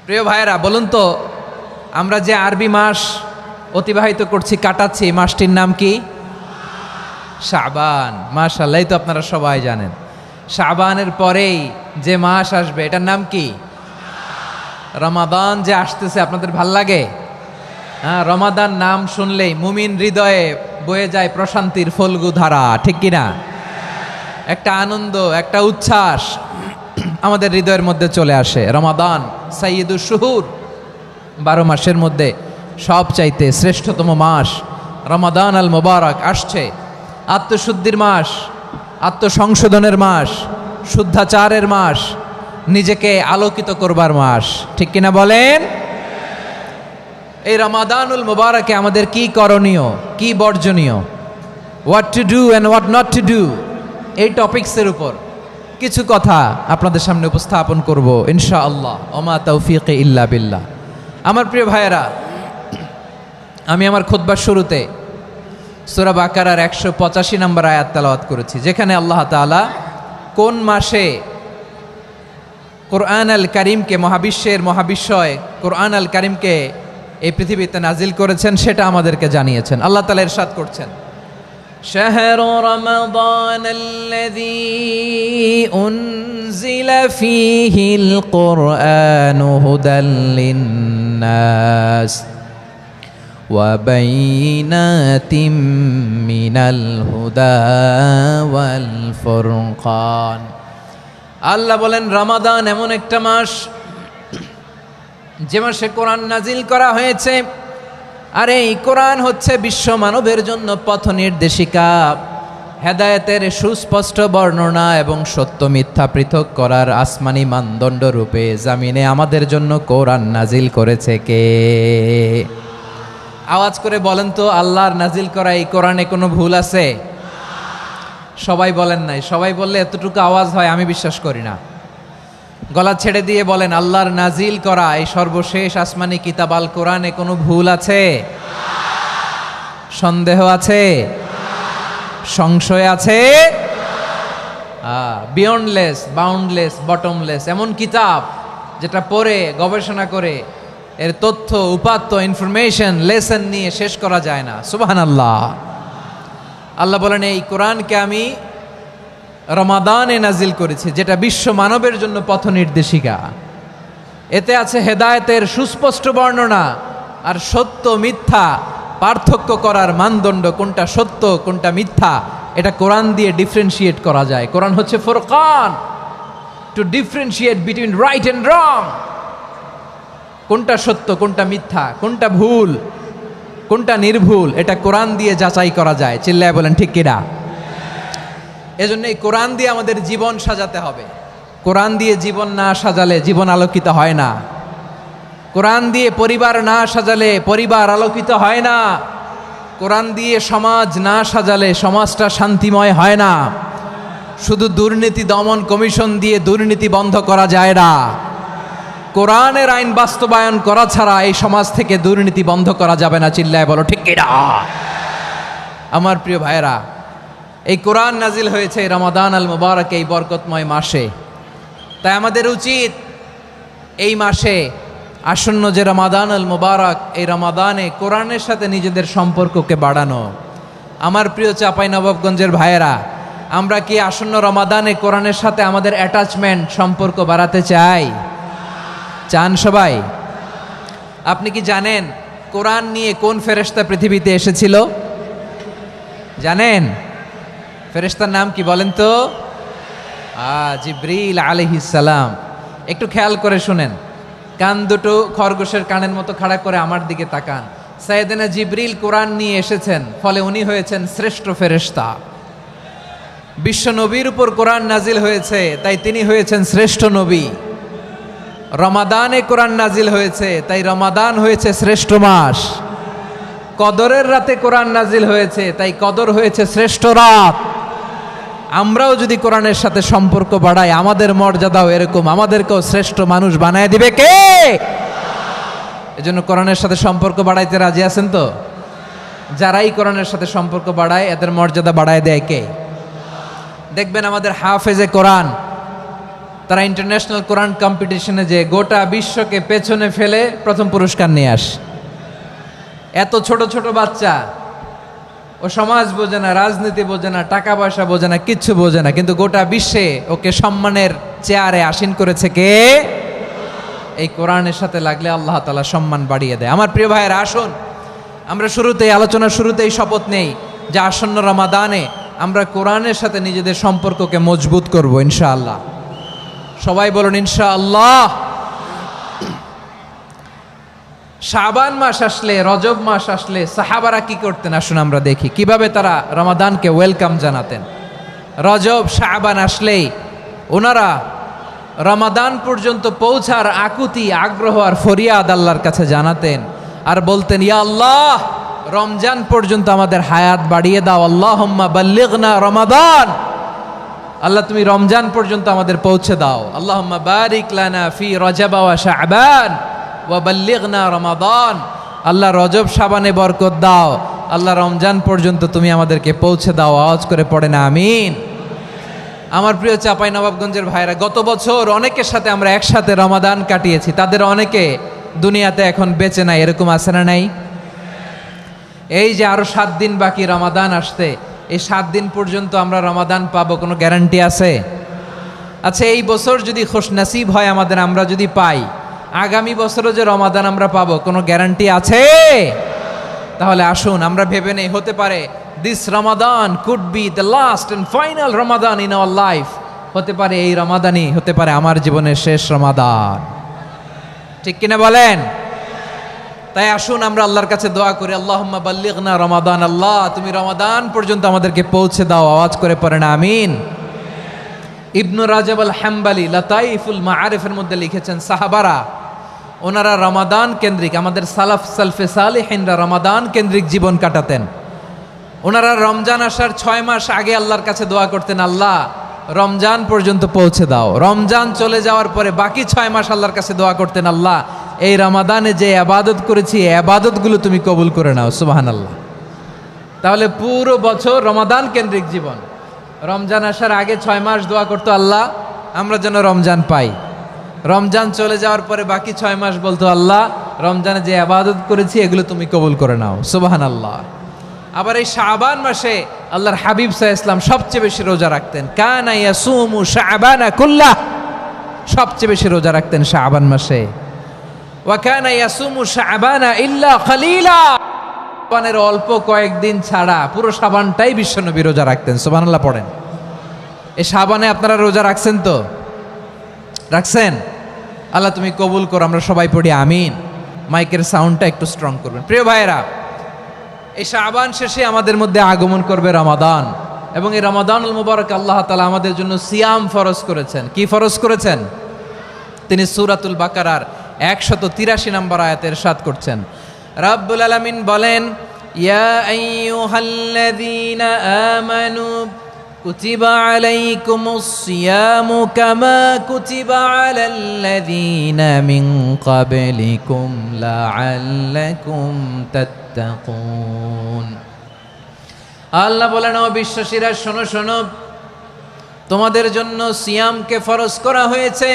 প্রিয় ভাইয়েরা, বলুন তো, আমরা যে আরবি মাস অতিবাহিত করছি, কাটাচ্ছি, এই মাসটির নাম কি? শাবান। মাশাআল্লাহ, এই তো আপনারা সবাই জানেন। শাবানের পরেই যে মাস আসবে এটার নাম কি? রমাদান যে আসতেছে, আপনাদের ভাল লাগে? হ্যাঁ, রমাদান নাম শুনলেই মুমিন হৃদয়ে বয়ে যায় প্রশান্তির ফল্গু ধারা, ঠিক কিনা? একটা আনন্দ, একটা উচ্ছ্বাস আমাদের হৃদয়ের মধ্যে চলে আসে। রমাদান সাইয়্যিদুশ শুহুর, 12 মাসের মধ্যে সবচাইতে শ্রেষ্ঠতম মাস রমাদান আল মুবারক আসছে। আত্মশুদ্ধির মাস, আত্মসংশোধনের মাস, শুদ্ধাচারের মাস, নিজেকে আলোকিত করবার মাস, ঠিক কিনা বলেন? এই রমাদানুল মুবারকে আমাদের কি করণীয়, কি বর্জনীয়, what to do and what not to do, এই টপিকসের উপর কিছু কথা আপনাদের সামনে উপস্থাপন করব ইনশাআল্লাহ। ওমা তৌফিকে ইল্লা বিল্লাহ। আমার প্রিয় ভাইয়েরা, আমি আমার খুতবার শুরুতে সূরা বাকারার 185 নম্বর আয়াত তেলাওয়াত করেছি, যেখানে আল্লাহ তাআলা কোন মাসে কোরআন আল কারীমকে, মহাবিশ্বের মহাবিশ্বয় কোরআন আল কারীমকে এই পৃথিবীতে নাজিল করেছেন সেটা আমাদেরকে জানিয়েছেন। আল্লাহ তাআলা ইরশাদ করছেন, شهر رمضان الذي أنزل فيه القرآن هدى للناس وبينات من الهدى والفرقان। আল্লাহ বলেন, রমাদান এমন একটা মাস যে মাসে কোরআন নাজিল করা হয়েছে। আর এই কোরআন হচ্ছে বিশ্ব মানবের জন্য পথ নির্দেশিকা, হেদায়েতের সুস্পষ্ট বর্ণনা এবং সত্য মিথ্যা পৃথক করার আসমানি মানদণ্ড রূপে জামিনে আমাদের জন্য কোরআন নাজিল করেছে কে? আওয়াজ করে বলেন তো, আল্লাহর নাজিল করা এই কোরআনে কোনো ভুল আছে? সবাই বলেন নাই। সবাই বললে এতটুকু আওয়াজ হয় আমি বিশ্বাস করি না। গলা ছেড়ে দিয়ে বলেন, আল্লাহর নাজিল করা এই সর্বশেষ আসমানি কিতাব আল কোরআনে কোনো ভুল আছে? সন্দেহ আছে? সংশয় আছে? বিয়ন্ডলেস, বাউন্ডলেস, বটমলেস, এমন কিতাব যেটা পড়ে গবেষণা করে এর তথ্য, উপাত্ত, ইনফরমেশন, লেসন নিয়ে শেষ করা যায় না। সুবহানাল্লাহ। আল্লাহ বলেন, এই কোরআনকে আমি রমাদানে নাজিল করেছি, যেটা বিশ্ব মানবের জন্য পথ নির্দেশিকা। এতে আছে হেদায়েতের সুস্পষ্ট বর্ণনা আর সত্য মিথ্যা পার্থক্য করার মানদণ্ড, কোনটা সত্য কোনটা মিথ্যা এটা কোরআন দিয়ে ডিফারেন্সিয়েট করা যায়। কোরআন হচ্ছে ফুরকান, to differentiate between right and wrong. কোনটা সত্য, কোনটা মিথ্যা, কোনটা ভুল, কোনটা নির্ভুল, এটা কোরআন দিয়ে যাচাই করা যায়। চিল্লায় বলেন ঠিক কিনা? এজন্য এই কোরআন দিয়ে আমাদের জীবন সাজাতে হবে। কোরআন দিয়ে জীবন না সাজালে জীবন আলোকিত হয় না। কোরআন দিয়ে পরিবার না সাজালে পরিবার আলোকিত হয় না। কোরআন দিয়ে সমাজ না সাজালে সমাজটা শান্তিময় হয় না। শুধু দুর্নীতি দমন কমিশন দিয়ে দুর্নীতি বন্ধ করা যায় না। কোরআনের আইন বাস্তবায়ন করা ছাড়া এই সমাজ থেকে দুর্নীতি বন্ধ করা যাবে না। চিল্লায় বলো ঠিক কিনা? আমার প্রিয় ভাইয়েরা, এই কোরআন নাজিল হয়েছে রমাদান আল মুবারক, এই বরকতময় মাসে। তাই আমাদের উচিত এই মাসে আসন্ন যে রমাদান আল মুবারক, এই রমাদানে কোরআনের সাথে নিজেদের সম্পর্ককে বাড়ানো। আমার প্রিয় চাঁপাইনবাবগঞ্জের ভাইয়েরা, আমরা কি আসন্ন রমাদানে কোরআনের সাথে আমাদের অ্যাটাচমেন্ট, সম্পর্ক বাড়াতে চাই? চান সবাই? আপনি কি জানেন কোরআন নিয়ে কোন ফেরেশতা পৃথিবীতে এসেছিল? জানেন? ফেরেশতার নাম কি বলেন তো? জিবরিল আলাইহিস সালাম। একটু খেয়াল করে শুনেন, কান দুটো খরগোশের কানের মতো খাড়া করে আমার দিকে তাকান। সাইয়েদনা জিবরিল কোরআন নিয়ে এসেছেন, ফলে উনি হয়েছেন শ্রেষ্ঠ ফেরেশতা। বিশ্ব নবীর উপর কোরআন নাজিল হয়েছে, তাই তিনি হয়েছেন শ্রেষ্ঠ নবী। রমাদানে কোরআন নাজিল হয়েছে, তাই রমাদান হয়েছে শ্রেষ্ঠ মাস। কদরের রাতে কোরআন নাজিল হয়েছে, তাই কদর হয়েছে শ্রেষ্ঠ রাত। আমরাও যদি কোরআনের সাথে সম্পর্ক বাড়াই, আমাদের মর্যাদাও এরকম, আমাদেরকেও শ্রেষ্ঠ মানুষ বানায় দিবে কে? এজন্য কোরআনের সাথে সম্পর্ক বাড়াইতে রাজি আছেন তো? যারাই কোরআনের সাথে সম্পর্ক বাড়ায় এদের মর্যাদা বাড়ায় দেয় কে? দেখবেন আমাদের হাফেজে কোরআন তারা ইন্টারন্যাশনাল কোরআন কম্পিটিশনে যে গোটা বিশ্বকে পেছনে ফেলে প্রথম পুরস্কার নিয়ে আসে। এত ছোট ছোট বাচ্চা, ও সমাজ বোঝে না, রাজনীতি বোঝে না, টাকা পয়সা বোঝে না, কিচ্ছু বোঝে না, কিন্তু গোটা বিশ্বে ওকে সম্মানের চেয়ারে আসীন করেছে কে? এই কোরআনের সাথে লাগলে আল্লাহ তাআলা সম্মান বাড়িয়ে দেয়। আমার প্রিয় ভাইয়েরা, আসুন আমরা আলোচনার শুরুতেই শপথ নেই যে আসন্ন রমাদানে আমরা কোরআনের সাথে নিজেদের সম্পর্ককে মজবুত করব ইনশাআল্লাহ। সবাই বলুন ইনশাআল্লাহ। শাবান মাস আসলে, রজব মাস আসলে সাহাবারা কি করতেন আসুন আমরা দেখি কিভাবে তারা রমাদানকে ওয়েলকাম জানাতেন। রজব শাবান আসলেই ওনারা রমাদান পর্যন্ত পৌঁছার আকুতি, আগ্রহ আর ফরিয়াদ আল্লাহর কাছে জানাতেন আর বলতেন, ইয়া আল্লাহ, রমজান পর্যন্ত আমাদের হায়াত বাড়িয়ে দাও। আল্লাহুম্মা বাল্লিগনা রমাদান, আল্লাহ তুমি রমজান পর্যন্ত আমাদের পৌঁছে দাও। আল্লাহুম্মা বারিক লানা ফি রজব ওয়া শাবান ওয়া বাল্লিগনা রমাদান, আল্লাহ রজব শাবানে বরকত দাও, আল্লাহ রমজান পর্যন্ত তুমি আমাদেরকে পৌঁছে দাও। আওয়াজ করে পড়েন আমিন। আমার প্রিয় চাঁপাইনবাবগঞ্জের ভাইরা, গত বছর অনেকের সাথে আমরা একসাথে রমাদান কাটিয়েছি, তাদের অনেকে দুনিয়াতে এখন বেঁচে নাই, এরকম আছে না নাই? এই যে আরো 7 দিন বাকি রমাদান আসতে, এই 7 দিন পর্যন্ত আমরা রমাদান পাবো, কোনো গ্যারান্টি আছে? আচ্ছা, এই বছর যদি খুশনসিব হয় আমাদের, আমরা যদি পাই, আগামী বছরও যে রমাদান আমরা পাবো, কোনো গ্যারান্টি আছে? তাহলে আসুন আমরা ভেবে নেই, হতে পারে this Ramadan could be the last and final Ramadan in our life. হতে পারে এই রমাদানই হতে পারে আমার জীবনের শেষ রমাদান। ঠিক কিনা বলেন? তাই আসুন আমরা আল্লাহর কাছে দোয়া করি, আল্লাহুম্মা বাল্লিগনা রমাদান, আল্লাহ তুমি রমাদান পর্যন্ত আমাদেরকে পৌঁছে দাও। আওয়াজ করে পড়েন আমিন। ইবনু রাজব আল হাম্বালি লাতাইফুল মাআরিফের মধ্যে লিখেছেন, সাহাবারা ওনারা রমাদান কেন্দ্রিক, আমাদের সালফে সালেহিনরা রমাদান কেন্দ্রিক জীবন কাটাতেন। ওনারা রমজান আসার 6 মাস আগে আল্লাহর কাছে দোয়া করতেন, আল্লাহ রমজান পর্যন্ত পৌঁছে দাও। রমজান চলে যাওয়ার পরে বাকি 6 মাস আল্লাহর কাছে দোয়া করতেন, আল্লাহ এই রমাদানে যে ইবাদত করেছি, এই ইবাদতগুলো তুমি কবুল করে নাও। সুবহানাল্লাহ। তাহলে পুরো বছর রমাদান কেন্দ্রিক জীবন। রমজান আসার আগে 6 মাস দোয়া করতো, আল্লাহ আমরা যেন রমজান পাই। রমজান চলে যাওয়ার পরে বাকি 6 মাস বলতো, আল্লাহ রমজানে যে ইবাদত করেছি এগুলো তুমি কবুল করে নাও। সুবহানাল্লাহ। আবার এই শাবান মাসে আল্লাহর হাবিব সাল্লাল্লাহু আলাইহি ওয়াসাল্লাম সবচেয়ে বেশি রোজা রাখতেন। কানা ইয়াসুমু শাবানা কুল্লাহ, সবচেয়ে বেশি রোজা রাখতেন শাবান মাসে। ওয়া কানা ইয়াসুমু শাবানা ইল্লা খালিলা, শাবানের অল্প কয়েকদিন ছাড়া পুরো শাবানটাই বিশ্বনবী রোজা রাখতেন। সুবহানাল্লাহ পড়েন। এই শাবানে আপনারা রোজা রাখছেন তো? রাখছেন? আল্লাহ তুমি কবুল করো। আমরা সবাই পড়ি আমিন। মাইকের সাউন্ডটা একটু স্ট্রং করবেন। প্রিয় ভাইয়েরা, এই শাবান শেষে আমাদের মধ্যে আগমন করবে রমাদান, এবং এই রমাদানুল মুবারক আল্লাহ তাআলা আমাদের জন্য সিয়াম ফরজ করেছেন। কি ফরজ করেছেন? তিনি সূরাতুল বাকারার 183 নম্বর আয়াতে ইরশাদ করছেন, রাব্বুল আলামিন বলেন, ইয়া আইয়ুহাল্লাযীনা আমানু কুতিবা আলাইকুমুস সিয়ামু কামা কুতিবা আলাল্লাযীনা মিন ক্বাবলিকুম লাআল্লাকুম তাত্তাকুন। আল্লাহ বলেন, ও বিশ্বাসীরা শোনো শোনো, তোমাদের জন্য সিয়ামকে ফরজ করা হয়েছে,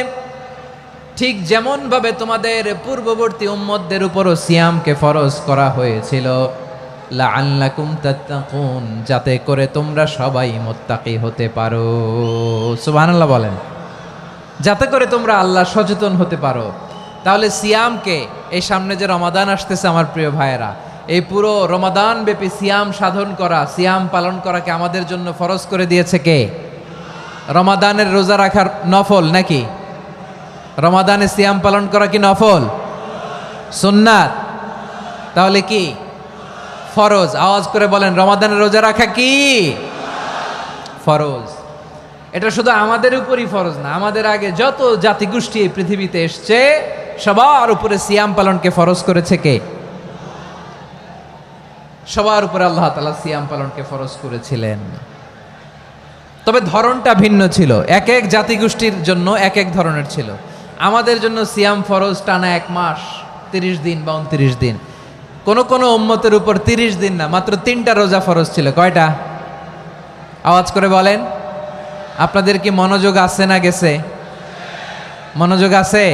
ঠিক যেমন ভাবে তোমাদের পূর্ববর্তী উম্মতদের উপরও সিয়ামকে ফরজ করা হয়েছিল, লাআল্লাকুম তাত্তাকুন, যাতে করে তোমরা সবাই মুত্তাকি হতে পারো। সুবহানাল্লাহ বলেন, যাতে করে তোমরা আল্লাহ সচেতন হতে পারো। তাহলে সিয়ামকে, এই সামনে যে রমাদান আসতেছে আমার প্রিয় ভাইয়েরা, এই পুরো রমাদান ব্যাপী সিয়াম সাধন করা, সিয়াম পালন করাকে আমাদের জন্য ফরজ করে দিয়েছে কে? রমাদানের রোজা রাখার নফল নাকি? রমাদানে সিয়াম পালন করা কি নফল? সুন্নাত? তাহলে কি ফরজ? আওয়াজ করে বলেন, রমাদানের রোজা রাখা কি ফরজ? এটা শুধু আমাদের উপরই ফরজ না, আমাদের আগে যত জাতিগোষ্ঠী এই পৃথিবীতে এসছে সবার উপরে সিয়াম পালনকে ফরজ করেছে কে? সবার উপরে আল্লাহ তাআলা সিয়াম পালনকে ফরজ করেছিলেন। তবে ধরনটা ভিন্ন ছিল, এক এক জাতিগোষ্ঠীর জন্য এক এক ধরনের ছিল। আমাদের জন্য সিয়াম ফরজ টানা 1 মাস 30 দিন বা 29 দিন। কোন কোন উম্মতের উপর 30 দিন না, মাত্র 3টা রোজা ফরজ ছিল। কয়টা? আওয়াজ করে বলেন। আপনাদের কি মনোযোগ আছে না গেছে? মনোযোগ আছে?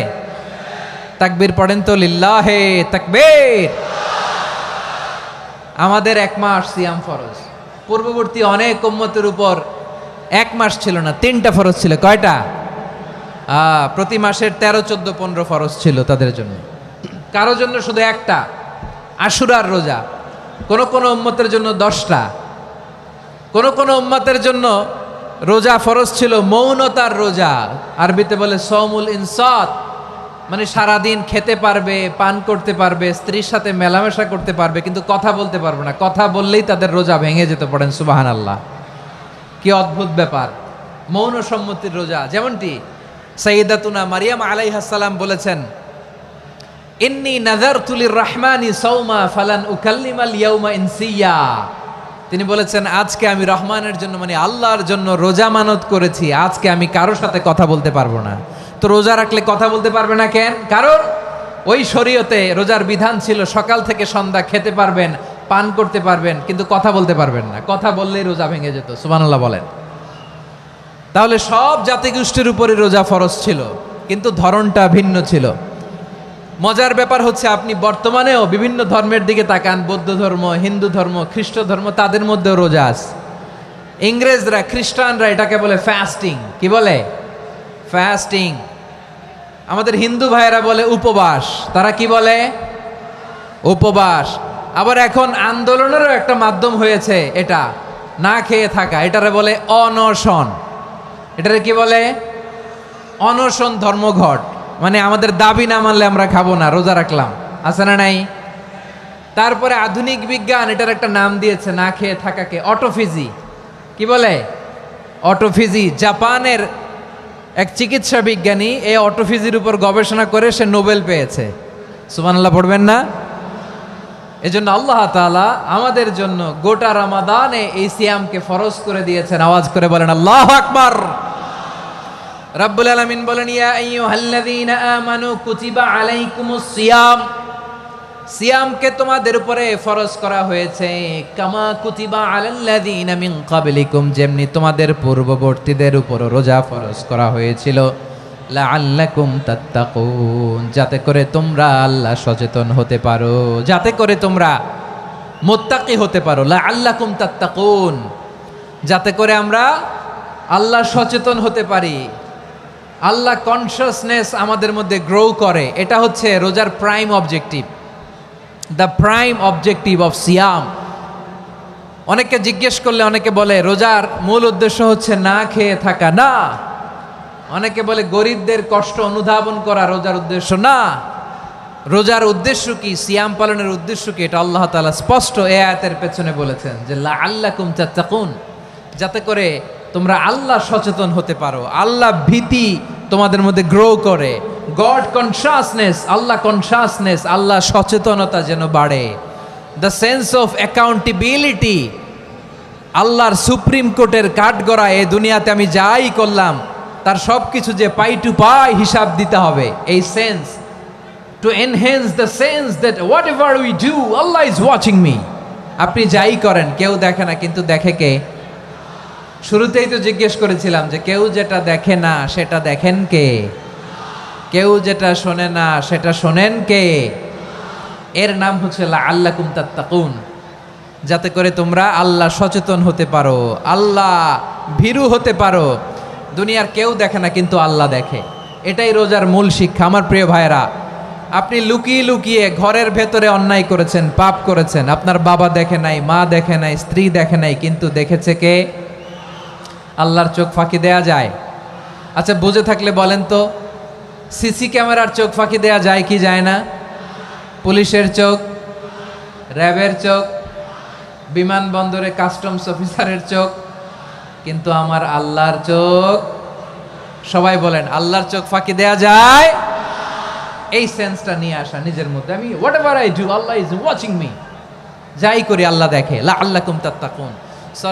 তাকবীর পড়েন তো, লিল্লাহে তাকবীর। আমাদের 1 মাস সিয়াম ফরজ। পূর্ববর্তী অনেক উম্মতের উপর 1 মাস ছিল না, 3টা ফরজ ছিল। কয়টা? প্রতি মাসের 13, 14, 15 ফরজ ছিল তাদের জন্য। কারো জন্য শুধু একটা, আশুরার রোজা। কোন কোন উম্মতের জন্য 10টা। কোন কোন উম্মতের জন্য রোজা ফরজ ছিল মৌনতার রোজা, আরবিতে বলে সৌমুল ইনসাত, মানে সারাদিন খেতে পারবে, পান করতে পারবে, স্ত্রীর সাথে মেলামেশা করতে পারবে, কিন্তু কথা বলতে পারবে না। কথা বললেই তাদের রোজা ভেঙে যেতে। পড়েন সুবহানাল্লাহ। কি অদ্ভুত ব্যাপার! মৌন সম্মতির রোজা। যেমনটি সাইয়্যিদাতুনা মারিয়াম আলাইহিস সালাম বলেছেন, ইন্নী নাযারতু লির-রাহমানি সাওমা ফালান উকাল্লিমাল ইয়াওমা ইনসিয়া। তিনি বলেছেন, আজকে আমি রহমানের জন্য, মানে আল্লাহর জন্য রোজা মানত করেছি, আজকে আমি কারোর সাথে কথা বলতে পারবো না। তো রোজা রাখলে কথা বলতে পারবে না কেন? কারণ ওই শরীয়তে রোজার বিধান ছিল সকাল থেকে সন্ধ্যা খেতে পারবেন, পান করতে পারবেন, কিন্তু কথা বলতে পারবেন না। কথা বললেই রোজা ভেঙে যেত। সুবহানাল্লাহ বলেন। তাহলে সব জাতিগোষ্ঠীর উপরে রোজা ফরজ ছিল, কিন্তু ধরনটা ভিন্ন ছিল। মজার ব্যাপার হচ্ছে, আপনি বর্তমানেও বিভিন্ন ধর্মের দিকে তাকান, বৌদ্ধ ধর্ম, হিন্দু ধর্ম, খ্রিস্ট ধর্ম, তাদের মধ্যেও রোজা আছে। ইংরেজরা, খ্রিস্টানরা এটাকে বলে ফাস্টিং। কি বলে? ফাস্টিং। আমাদের হিন্দু ভাইয়েরা বলে উপবাস। তারা কি বলে? উপবাস। আবার এখন আন্দোলনেরও একটা মাধ্যম হয়েছে এটা, না খেয়ে থাকা। এটারে বলে অনশন। এটারে কি বলে? অনশন ধর্মঘট। মানে আমাদের দাবি না মানলে আমরা খাবো না, রোজা রাখলাম। আছে না নাই? তারপরে আধুনিক বিজ্ঞান এটার একটা নাম দিয়েছে না খেয়ে থাকাকে, অটোফিজি। কি বলে? অটোফিজি। জাপানের এক চিকিৎসা বিজ্ঞানী এই অটোফিজির উপর গবেষণা করে সে নোবেল পেয়েছে। সুবহানাল্লাহ পড়বেন না? এজন্য আল্লাহ তাআলা আমাদের জন্য গোটা রমাদানে এই সিয়ামকে ফরজ করে দিয়েছেন। আওয়াজ করে বলেন আল্লাহু আকবার। রাব্বুল আলামিন বলেন, ইয়া আইয়ুহাল্লাযীনা আমানু কুতিবা আলাইকুমুস সিয়াম। সিয়ামকে তোমাদের উপরে ফরজ করা হয়েছে, কামা কুতিবা আলাল্লাযীনা মিন ক্বাবলিকুম, যেমনি তোমাদের পূর্ববর্তীদের উপর রোজা ফরজ করা হয়েছিল, লাআল্লাকুম তাত্তাকুন, যাতে করে তোমরা আল্লাহ সচেতন হতে পারো, যাতে করে তোমরা মুত্তাকি হতে পারো। লাআল্লাকুম তাত্তাকুন, যাতে করে আমরা আল্লাহ সচেতন হতে পারি, আল্লাহ কনসিয়াসনেস আমাদের মধ্যে গ্রো করে। এটা হচ্ছে রোজার prime objective, the prime objective of সিয়াম। অনেকে জিজ্ঞেস করলে অনেকে বলে রোজার মূল উদ্দেশ্য হচ্ছে না খেয়ে থাকা। না। অনেকে বলে গরিবদের কষ্ট অনুধাবন করা রোজার উদ্দেশ্য। না। রোজার উদ্দেশ্য কি? সিয়াম পালনের উদ্দেশ্য কি? এটা আল্লাহ তাআলা স্পষ্ট এই আয়াতের পেছনে বলেছেন যে লাআল্লাকুম তাত্তাকুন, যাতে করে তোমরা আল্লাহ সচেতন হতে পারো, আল্লাহ ভীতি তোমাদের মধ্যে গ্রো করে, গড কনশাসনেস, আল্লাহ কনশাসনেস, আল্লাহ সচেতনতা যেন বাড়ে, দ্য সেন্স অফ অ্যাকাউন্টেবিলিটি। আল্লাহর সুপ্রিম কোর্টের কাঠগড়া এই দুনিয়াতে আমি যাই করলাম তার সব কিছু যে পাই টু পাই হিসাব দিতে হবে, এই sense, to enhance the sense that what ever we do Allah is watching me. আপনি যাই করেন কেউ দেখে না, কিন্তু দেখে কে? শুরুতেই তো জিজ্ঞেস করেছিলাম যে কেউ যেটা দেখে না সেটা দেখেন কে? কেউ যেটা শোনে না সেটা শোনেন কে? এর নাম হচ্ছে লাআল্লাকুম তাত্তাকুন, যাতে করে তোমরা আল্লাহ সচেতন হতে পারো, আল্লাহ ভীরু হতে পারো। দুনিয়ার কেউ দেখে না, কিন্তু আল্লাহ দেখে। এটাই রোজার মূল শিক্ষা। আমার প্রিয় ভাইরা, আপনি লুকিয়ে লুকিয়ে ঘরের ভেতরে অন্যায় করেছেন, পাপ করেছেন, আপনার বাবা দেখে নাই, মা দেখে নাই, স্ত্রী দেখে নাই, কিন্তু দেখেছে কে? আল্লাহর চোখ ফাঁকি দেয়া যায়? আচ্ছা, বুঝে থাকলে বলেন তো, সিসি ক্যামেরার চোখ ফাঁকি দেয়া যায় কি যায় না? পুলিশের চোখ, র্যাবের চোখ, বিমানবন্দরে কাস্টমস অফিসারের চোখ, কিন্তু আমার আল্লাহর চোখ? সবাই বলেন, আল্লাহর চোখ ফাঁকি দেয়া যায়? এই সেন্সটা নিয়ে আসা নিজের মধ্যে, আমি what ever I do Allah is watching me, যাই করি আল্লাহ দেখে। লাআল্লাকুম তাত্তাকুন।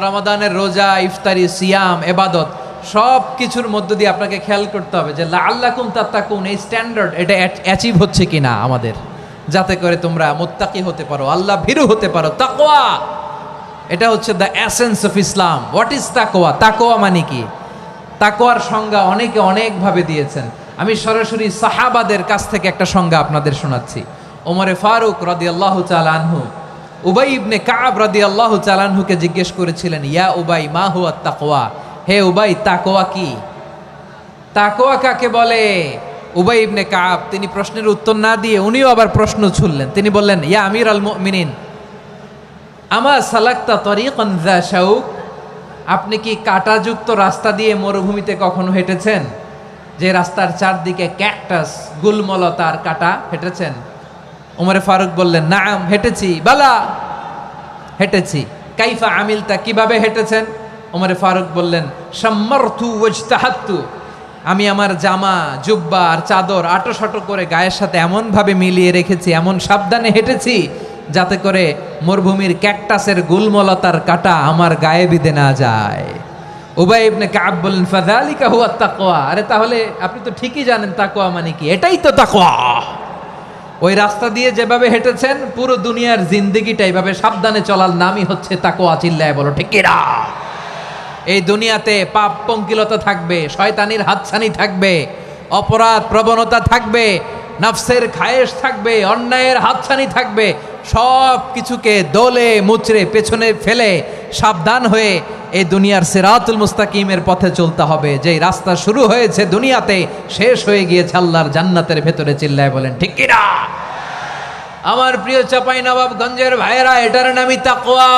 রমাদানের রোজা, ইফতারি, সিয়াম, ইবাদত সব কিছুর মধ্য দিয়ে আপনাকে খেয়াল করতে হবে যে লাআল্লাকুম তাত্তাকুন এই স্ট্যান্ডার্ড এটা অ্যাচিভ হচ্ছে কিনা আমাদের, যাতে করে তোমরা মুত্তাকি হতে পারো, আল্লাহ ভীরু হতে পারো। তাকওয়া, এটা হচ্ছে the essence of Islam. What is তাকওয়া? তাকওয়া মানে কি? তাকওয়ার সংজ্ঞা অনেকে অনেকভাবে দিয়েছেন। আমি সরাসরি সাহাবাদের কাছ থেকে একটা সংজ্ঞা আপনাদের শোনাচ্ছি। ওমরে ফারুক রাদিয়াল্লাহু তাআলা আনহু উবাই ইবনে কাব রাদিয়াল্লাহু তাআলা আনহুকে জিজ্ঞেস করেছিলেন, ইয়া উবাই মা হুয়া তাকওয়া, হে উবাই তাকওয়া কি? তাকওয়া কাকে বলে? উবাই ইবনে কাব তিনি প্রশ্নের উত্তর না দিয়ে উনিও আবার প্রশ্ন ছুড়লেন। তিনি বললেন, ইয়া আমির আল মুমিনিন আমা সালাকতা তরিকান যা শাউক, আপনি কি কাঁটাযুক্ত রাস্তা দিয়ে মরুভূমিতে কখনো হেঁটেছেন? যে রাস্তার চারদিকে ক্যাকটাস, গুলমলতার কাঁটা, হেঁটেছেন? ওমরে ফারুক বললেন, নাম হেঁটেছি, বালা হেঁটেছি। কাইফা আমিলতা, কিভাবে হেঁটেছেন? ওমরে ফারুক বললেন, শাম্মারতু ওয়াজতাহাত্তু, আমি আমার জামা জুব্বা আর চাদর আটোসাটো করে গায়ের সাথে এমনভাবে মিলিয়ে রেখেছি, এমন সাবধানে হেঁটেছি যাতে করে মরুভূমির ক্যাকটাসের গুলমলতার কাঁটা আমার গায়ে বিঁধে না যায়। উবাই ইবনে কাব বললেন, ফাযালিকা হুয়া তাকওয়া, আরে তাহলে আপনি তো ঠিকই জানেন তাকওয়া মানে কি, এটাই তো তাকওয়া। ওই রাস্তা দিয়ে যেভাবে হেঁটেছেন পুরো দুনিয়ার জিন্দেগিটা এইভাবে সাবধানে চলার নামই হচ্ছে তাকওয়া। চিল্লায় বলো ঠিক কিনা? এই দুনিয়াতে পাপ পঙ্কিলতা থাকবে, শয়তানির হাতছানি থাকবে, অপরাধ প্রবণতা থাকবে, নফসের খায়েশ থাকবে, অন্যায়ের হাতছানি থাকবে, সব কিছুকে দোলে মুচড়ে পেছনে ফেলে সাবধান হয়ে এই দুনিয়ার সিরাতুল মুস্তাকিমের পথে চলতে হবে। যেই রাস্তা শুরু হয়েছে দুনিয়াতে শেষ হয়ে গিয়েছে আল্লাহর জান্নাতের ভেতরে। চিল্লায় বলেন ঠিক কিনা? আমার প্রিয় চাঁপাইনবাবগঞ্জের ভাইয়েরা, এটার নামই তাকওয়া।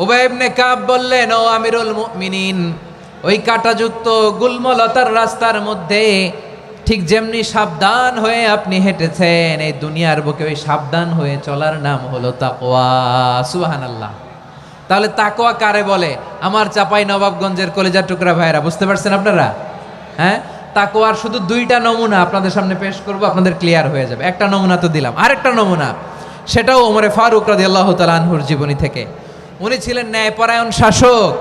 উবাই ইবনে কাব বললেন, ও আমিরুল মুমিনিন, ওই কাঁটাযুক্ত গুলমলতার রাস্তার মধ্যে ঠিক যেমনি সাবধান হয়ে আপনি হেঁটেছেন, এই দুনিয়ার বুকে ওই সাবধান হয়ে চলার নাম হলো তাকওয়া। সুবহানাল্লাহ। তাহলে তাকওয়া কারে বলে? আমার চাঁপাইনবাবগঞ্জের কলিজা টুকরা ভাইয়েরা, বুঝতে পারছেন আপনারা? হ্যাঁ, তাকওয়ার শুধু দুইটা নমুনা আপনাদের সামনে পেশ করব, আপনাদের ক্লিয়ার হয়ে যাবে। একটা নমুনা তো দিলাম, আরেকটা নমুনা, সেটাও ওমরে ফারুক রাদিয়াল্লাহু তাআলা আনহুর জীবনী থেকে। উনি ছিলেন ন্যায়পরায়ণ শাসক।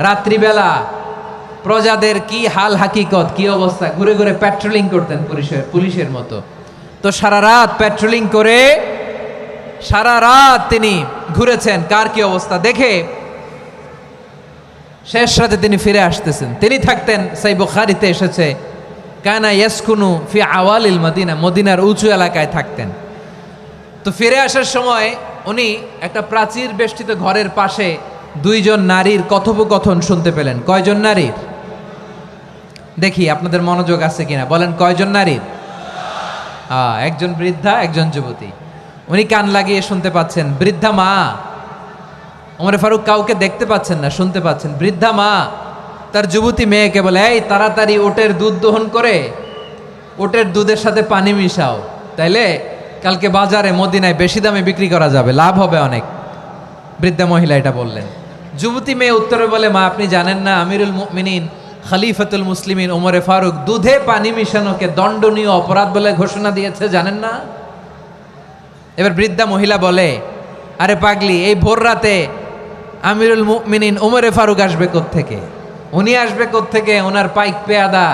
রাত্রিবেলা প্রজাদের কি হাল হাকিকত, কি অবস্থা, ঘুরে ঘুরে প্যাট্রোলিং করতেন পুলিশের মতো। তো সারা রাত প্যাট্রোলিং করে সারা রাত তিনি ঘুরেছেন কার কি অবস্থা দেখে শেষ রাতে তিনি ফিরে আসতেছেন। তিনি থাকতেন, সেই বুখারীতে এসেছে, কানা ইয়াসকুনু ফি আওয়ালিল মদিনা, মদিনার উঁচু এলাকায় থাকতেন। তো ফিরে আসার সময় উনি একটা প্রাচীর বেষ্টিত ঘরের পাশে দুইজন নারীর কথোপকথন শুনতে পেলেন। কয়জন নারীর? দেখি আপনাদের মনোযোগ আছে কিনা, বলেন কয়জন নারীর? একজন বৃদ্ধা, একজন যুবতী। উনি কান লাগিয়ে শুনতে পাচ্ছেন। বৃদ্ধা মা, ওমরে ফারুক কাউকে দেখতে পাচ্ছেন না, শুনতে পাচ্ছেন। বৃদ্ধা মা তার যুবতী মেয়েকে বলে, এই তাড়াতাড়ি ওটের দুধ দহন করে ওটের দুধের সাথে পানি মিশাও, তাইলে কালকে বাজারে মদিনায় বেশি দামে বিক্রি করা যাবে, লাভ হবে অনেক। বৃদ্ধা মহিলা এটা বললেন। যুবতী মেয়ে উত্তরে বলে, মা আপনি জানেন না আমিরুল মুমিনিন খলিফাতুল মুসলিমিন ওমরে ফারুক দুধে পানি মিশানোকে দণ্ডনীয় অপরাধ বলে ঘোষণা দিয়েছে, জানেন না? এবার বৃদ্ধা মহিলা বলে, আরে পাগলি, এই ভোর রাতে আমিরুল মুমিনিন ওমরে ফারুক আসবে কোত্থেকে? উনি আসবে কোত্থেকে? ওনার পাইক পেয়াদা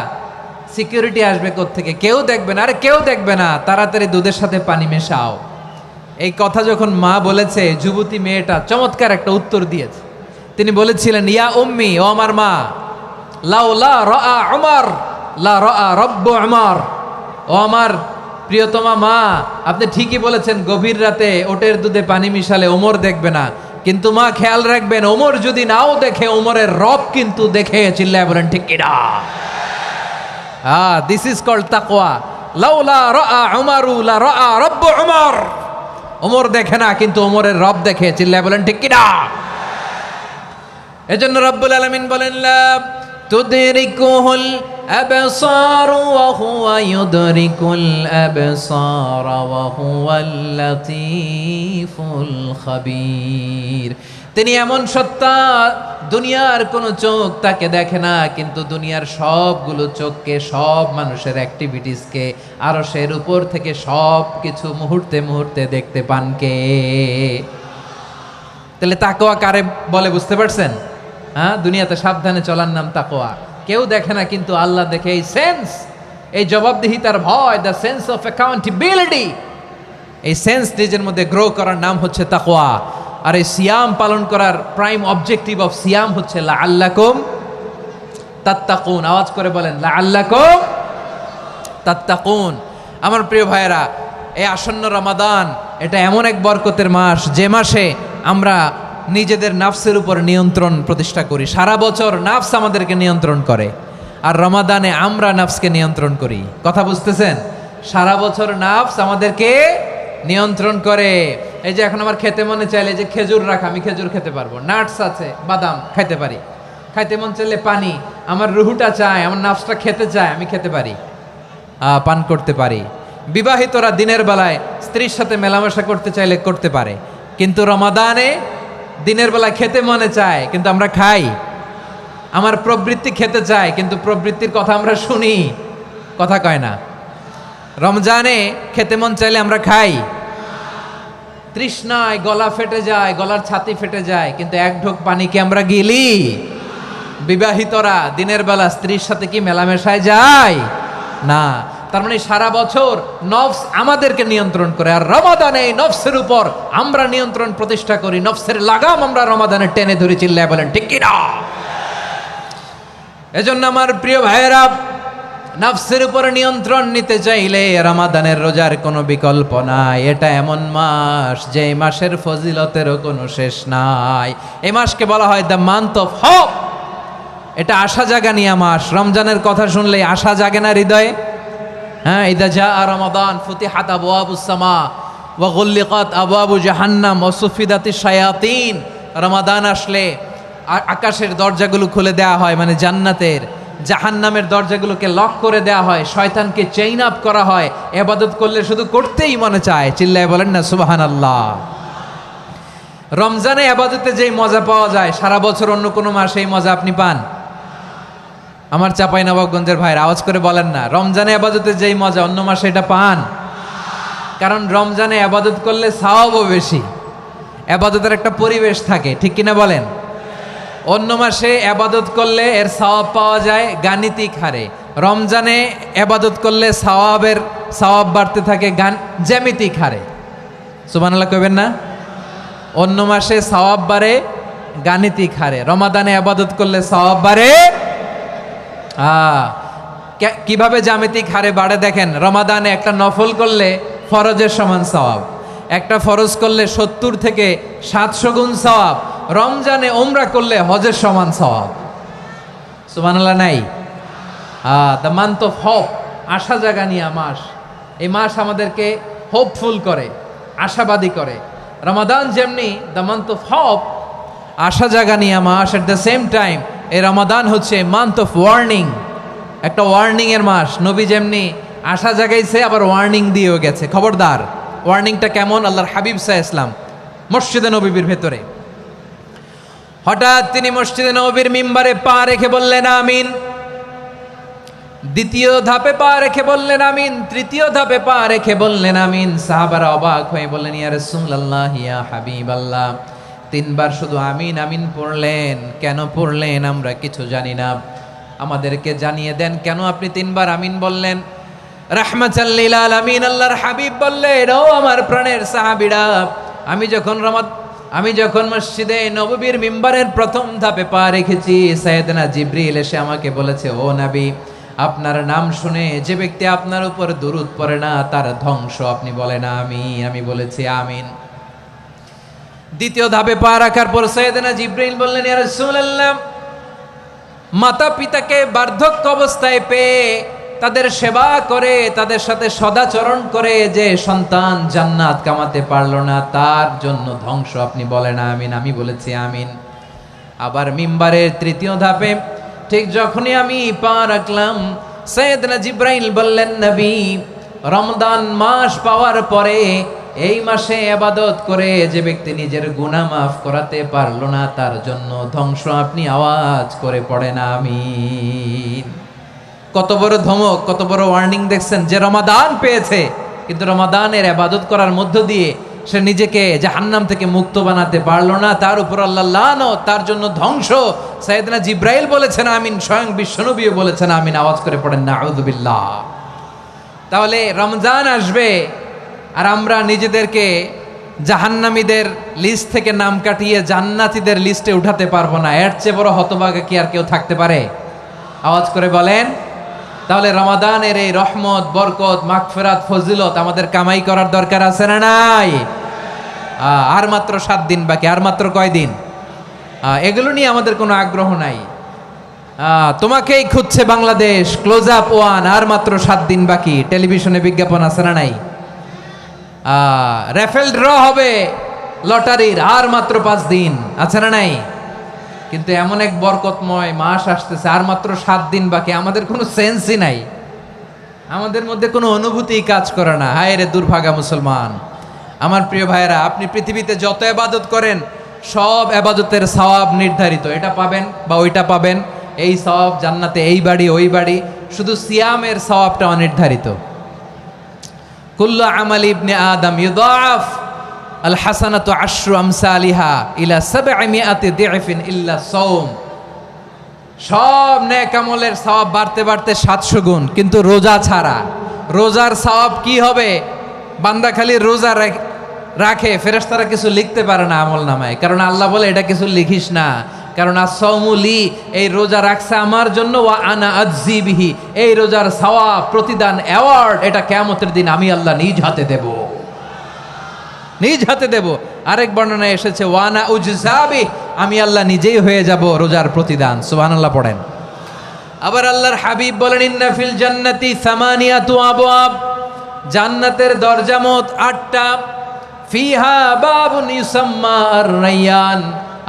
সিকিউরিটি আসবে কোত্থেকে? কেউ দেখবে না। আরে কেউ দেখবে না, তাড়াতাড়ি দুধের সাথে পানি মেশাও। এই কথা যখন মা বলেছে, যুবতী মেয়েটা চমৎকার একটা উত্তর দিয়েছে। তিনি বলেছিলেন, ইয়া উম্মি, ও আমার মা, লাউলা রাআ উমর লা রাআ রব্বু উমর, ও আমার প্রিয়তমা মা, আপনি ঠিকই বলেছেন, গভীর রাতে ওটের দুধে পানি মিশালে ওমর দেখবে না, কিন্তু মা খেয়াল রাখবেন, ওমর যদি নাও দেখে, ওমরের রব কিন্তু দেখে। চিল্লায় বলেন ঠিক কিনা? দিস ইজ কল্ড তাকওয়া। লাউলা রাআ উমরু লা রাআ রব্বু উমর, ওমর দেখে না কিন্তু ওমরের রব দেখে। চিল্লায় বলেন ঠিক কিনা? এজন্য রব্বুল আলামিন বলেন, লা তুদরিকুহুল আবসার ওয়া হুয়া ইউদরিকুল আবসার ওয়া হুয়াল লাতীফুল খাবীর। তিনি এমন সত্তা, দুনিয়ার কোনো চোখ তাকে দেখে না, কিন্তু দুনিয়ার সবগুলো চোখকে, সব মানুষের অ্যাক্টিভিটিসকে আরশের উপর থেকে সব কিছু মুহূর্তে মুহূর্তে দেখতে পান কে? তাহলে তাকওয়া কারে বলে বুঝতে পারছেন? হ্যাঁ, দুনিয়াতে সাবধানে চলার নাম তাকওয়া। কেউ দেখে না কিন্তু আল্লাহ দেখে। এই সেন্স, এই জবাবদিহিতার ভয়, দ্য সেন্স অফ অ্যাকাউন্টেবিলিটি, এই সেন্স নিজের মধ্যে গ্রো করার নাম হচ্ছে তাকওয়া। আর এই সিয়াম পালন করার প্রাইম অবজেক্টিভ অফ সিয়াম হচ্ছে লাআল্লাকুম তাত্তাকুন। আওয়াজ করে বলেন লাআল্লাকুম তাত্তাকুন। আমার প্রিয় ভাইয়েরা, এই আসন্ন রমাদান এটা এমন এক বরকতের মাস যে মাসে আমরা নিজেদের নাফসের উপর নিয়ন্ত্রণ প্রতিষ্ঠা করি। সারা বছর নাফস আমাদেরকে নিয়ন্ত্রণ করে, আর রমাদানে আমরা নাফসকে নিয়ন্ত্রণ করি। কথা বুঝতেছেন? সারা বছর নাফস আমাদেরকে নিয়ন্ত্রণ করে। এই যে এখন আমার খেতে মনে চাইলে যে খেজুর রাখা, আমি খেজুর খেতে পারবো, নাটস আছে, বাদাম খাইতে পারি। খাইতে মন চাইলে পানি, আমার রুহুটা চায়, আমার নাফসটা খেতে চায়, আমি খেতে পারি, পান করতে পারি। বিবাহিতরা দিনের বেলায় স্ত্রীর সাথে মেলামেশা করতে চাইলে করতে পারে, কিন্তু রমাদানে দিনের বেলায় খেতে মনে চায় কিন্তু আমরা খাই। আমার প্রবৃত্তি খেতে চায় কিন্তু প্রবৃত্তির কথা আমরা শুনি, কথা কয় না। রমজানে খেতে মন চাইলে আমরা খাই, তৃষ্ণায় গলা ফেটে যায়, গলার ছাতি ফেটে যায়, কিন্তু এক ঢোক পানি কি আমরা গিলি? বিবাহিতরা দিনের বেলা স্ত্রীর সাথে কি মেলামেশায় যায় না। তার মানে সারা বছর নফস আমাদেরকে নিয়ন্ত্রণ করে, আর রমাদানে এই নফসের উপর আমরা নিয়ন্ত্রণ প্রতিষ্ঠা করি। নফসের লাগাম আমরা রমাদানে টেনে ধরে, চিল্লায় বলেন ঠিক কি না? এজন্য আমার প্রিয় ভাইয়েরা, নফসের উপর নিয়ন্ত্রণ নিতে চাইলে রমাদানের রোজার কোনো বিকল্প নাই। এটা এমন মাস যে মাসের ফজিলতেরও কোনো শেষ নাই। এই মাসকে বলা হয় দ্য মান্থ অফ হোপ। এটা আশা জাগানিয়া মাস। রমজানের কথা শুনলেই আশা জাগে না হৃদয়ে? হ্যাঁ, ইদা জা রমাদান ফুতিহাত আবওয়াবুস সামা ওয়া গুল্লিকাত আবওয়াবু জাহান্নাম ওয়া সুফিদাতিশ শায়াতিন। রমাদান আসলে আকাশের দরজাগুলো খুলে দেওয়া হয়, মানে জান্নাতের। জাহান্নামের দরজাগুলোকে লক করে দেওয়া হয়, শয়তানকে চেইন আপ করা হয়। ইবাদত করলে শুধু করতেই মনে চায়, চিল্লায় বলেন না সুবহানাল্লাহ। রমজানে ইবাদতে যেই মজা পাওয়া যায়, সারা বছর অন্য কোনো মাসে এই মজা আপনি পান? আমার চাঁপাইনবাবগঞ্জের ভাইরা আওয়াজ করে বলেন না, রমজানে ইবাদতে যেই মজা অন্য মাসে এটা পান? কারণ রমজানে ইবাদত করলে সওয়াবও বেশি, ইবাদতের একটা পরিবেশ থাকে, ঠিক কিনা বলেন? অন্য মাসে ইবাদত করলে এর সওয়াব পাওয়া যায় গাণিতিক হারে, রমজানে ইবাদত করলে সওয়াব বাড়তে থাকে জ্যামিতিক হারে। সুবহানাল্লাহ কইবেন না? অন্য মাসে সওয়াব বাড়ে গাণিতিক হারে, রমাদানে ইবাদত করলে সওয়াব বাড়ে কিভাবে জ্যামিতিক হারে বাড়ে দেখেন। রমাদানে একটা নফল করলে ফরজের সমান সওয়াব, একটা ফরজ করলে 70 থেকে 700 গুণ সওয়াব। রমজানে ওমরা করলে হজের সমান সওয়াব। সুবহানাল্লাহ নাই? দ্য মান্থ অফ হোপ, আশা জাগানিয়া মাস। এই মাস আমাদেরকে হোপফুল করে, আশাবাদী করে। রমাদান যেমনি দ্য মান্থ অফ হোপ, আশা জাগানিয়া মাস, এট দ্য সেম টাইম এই রমাদান হচ্ছে মান্থ অফ ওয়ার্নিং, একটা ওয়ার্নিং এর মাস। নবী যেমনি আশা জাগাইছে, আবার ওয়ার্নিং দিয়েও গেছে, খবরদার। ওয়ার্নিংটা কেমন? আল্লাহর হাবিব সাল্লাল্লাহু আলাইহি ওয়াসাল্লাম মসজিদে নববীর ভেতরে, হঠাৎ তিনি মসজিদে নববীর মিম্বারে পা রেখে বললেন আমিন। দ্বিতীয় ধাপে পা রেখে বললেন আমিন, তৃতীয় ধাপে পা রেখে বললেন আমিন। সাহাবারা অবাক হয়ে বললেন ইয়া রাসূলুল্লাহ, ইয়া হাবিবাল্লাহ, 3 বার শুধু আমিন আমিন পড়লেন, কেন পড়লেন আমরা কিছু জানি না, আমাদেরকে জানিয়ে দেন কেন আপনি 3 বার আমিন বললেন। রাহমাতাল লিল আলামিন আল্লাহর হাবিব বললেন, ও আমার প্রাণের সাহাবীরা, আমি যখন মসজিদে নববীর মিম্বারের প্রথম ধাপে পা রেখেছি, সাইয়েদনা জিবরিল এসে আমাকে বলেছে, ও নবী, আপনার নাম শুনে যে ব্যক্তি আপনার উপর দুরূদ পড়ে না তার ধ্বংস। আপনি বলেন আমিন। আমি বলেছি আমিন। দ্বিতীয় ধাপে পা রাখার পর সাইয়েদনা জিবরিল বললেন, ইয়া রাসূলুল্লাহ, মাতা পিতাকে বার্ধক্য অবস্থায় পেয়ে তাদের সেবা করে, তাদের সাথে সদাচরণ করে যে সন্তান জান্নাত কামাতে পারলো না, তার জন্য ধ্বংস। আপনি বলেন আমিন। আমি বলেছি আমিন। আবার মিম্বারের তৃতীয় ধাপে ঠিক যখনই আমি পা রাখলাম, সাইয়েদনা জিবরাইল বললেন, নবী, রমজান মাস পাওয়ার পরে এই মাসে ইবাদত করে যে ব্যক্তি নিজের গুনাহ মাফ করাতে পারলো না, তার জন্য ধ্বংস। আপনি আওয়াজ করে পড়েন আমিন। কত বড় ধমক, কত বড় ওয়ার্নিং দেখছেন। যে রমাদান পেয়েছে কিন্তু রমাদানের ইবাদত করার মধ্য দিয়ে সে নিজেকে জাহান্নাম থেকে মুক্ত বানাতে পারলো না, তার উপর আল্লাহ লানত, তার জন্য ধ্বংস। সাইয়েদনা জিবরাইল বলেছেন আমিন, স্বয়ং বিশ্বনবীও বলেছেন আমিন। আওয়াজ করে পড়েন নাউযু বিল্লাহ। তাহলে রমজান আসবে আর আমরা নিজেদেরকে জাহান্নামীদের লিস্ট থেকে নাম কাটিয়ে জান্নাতীদের লিস্টে উঠাতে পারবো না। এর চেয়ে বড় হতভাগা কি আর কেউ থাকতে পারে? আওয়াজ করে বলেন। তাহলে রমাদানের এই রহমত, বরকত, মাগফিরাত, ফজিলত আমাদের কামাই করার দরকার আছে না নাই? আর মাত্র 7 দিন বাকি, আর মাত্র কয় দিন? এগুলো নিয়ে আমাদের কোনো আগ্রহ নাই। তোমাকেই খুঁজছে বাংলাদেশ, ক্লোজ আপ ওয়ান, আর মাত্র 7 দিন বাকি। টেলিভিশনে বিজ্ঞাপন আছে না নাই? রেফেল ড্র হবে লটারির, আর মাত্র 5 দিন, আছে না নাই? কিন্তু এমন এক বরকতময় মাস আসতেছে, আর মাত্র 7 দিন বাকি। আমাদের কোনো সেন্সই নাই, আমাদের মধ্যে কোনো অনুভূতি কাজ করে না। হায় রে দুর্ভাগা মুসলমান। আমার প্রিয় ভাইয়েরা, আপনি পৃথিবীতে যত ইবাদত করেন সব ইবাদতের সওয়াব নির্ধারিত। এটা পাবেন বা ওইটা পাবেন, এই সওয়াব জান্নাতে, এই বাড়ি ওই বাড়ি। শুধু সিয়ামের সওয়াবটা অনির্ধারিত। কুল্লু আমাল ইবনে আদম ইউদাফ আল হাসানাতু আশরু আমসালিহা ইলা 700 দিফিন ইল্লা সাওম। সব নেক আমলের সওয়াব বাড়তে বাড়তে 700 গুণ, কিন্তু রোজা ছাড়া। রোজার সওয়াব কি হবে? বান্দা খালি রোজা রাখে, ফেরেশতারা কিছু লিখতে পারে না আমল নামায়, কারণ আল্লাহ বলে এটা কিছু লিখিস না, কারণ আসসাউমুলি, এই রোজা রাখছে আমার জন্য, ওয়া আনা আজজি বিহি, এই রোজার সওয়াব, প্রতিদান, অ্যাওয়ার্ড, এটা কিয়ামতের দিন আমি আল্লাহ নিজ হাতে দেব, নিজ হাতে দেব। আরেক বর্ণনায় এসেছে ওয়ানা উজজাবি, আমি আল্লাহ নিজেই হয়ে যাব রোজার প্রতিদান। সুবহানাল্লাহ পড়েন। আবার আল্লাহর হাবিব বলেন ইন্না ফিল জান্নাতি সামানিয়াতু আবওয়াব, জান্নাতের দরজা মোট 8টা। ফিহা বাবুন ইউসাম্মা আর-রায়্যান,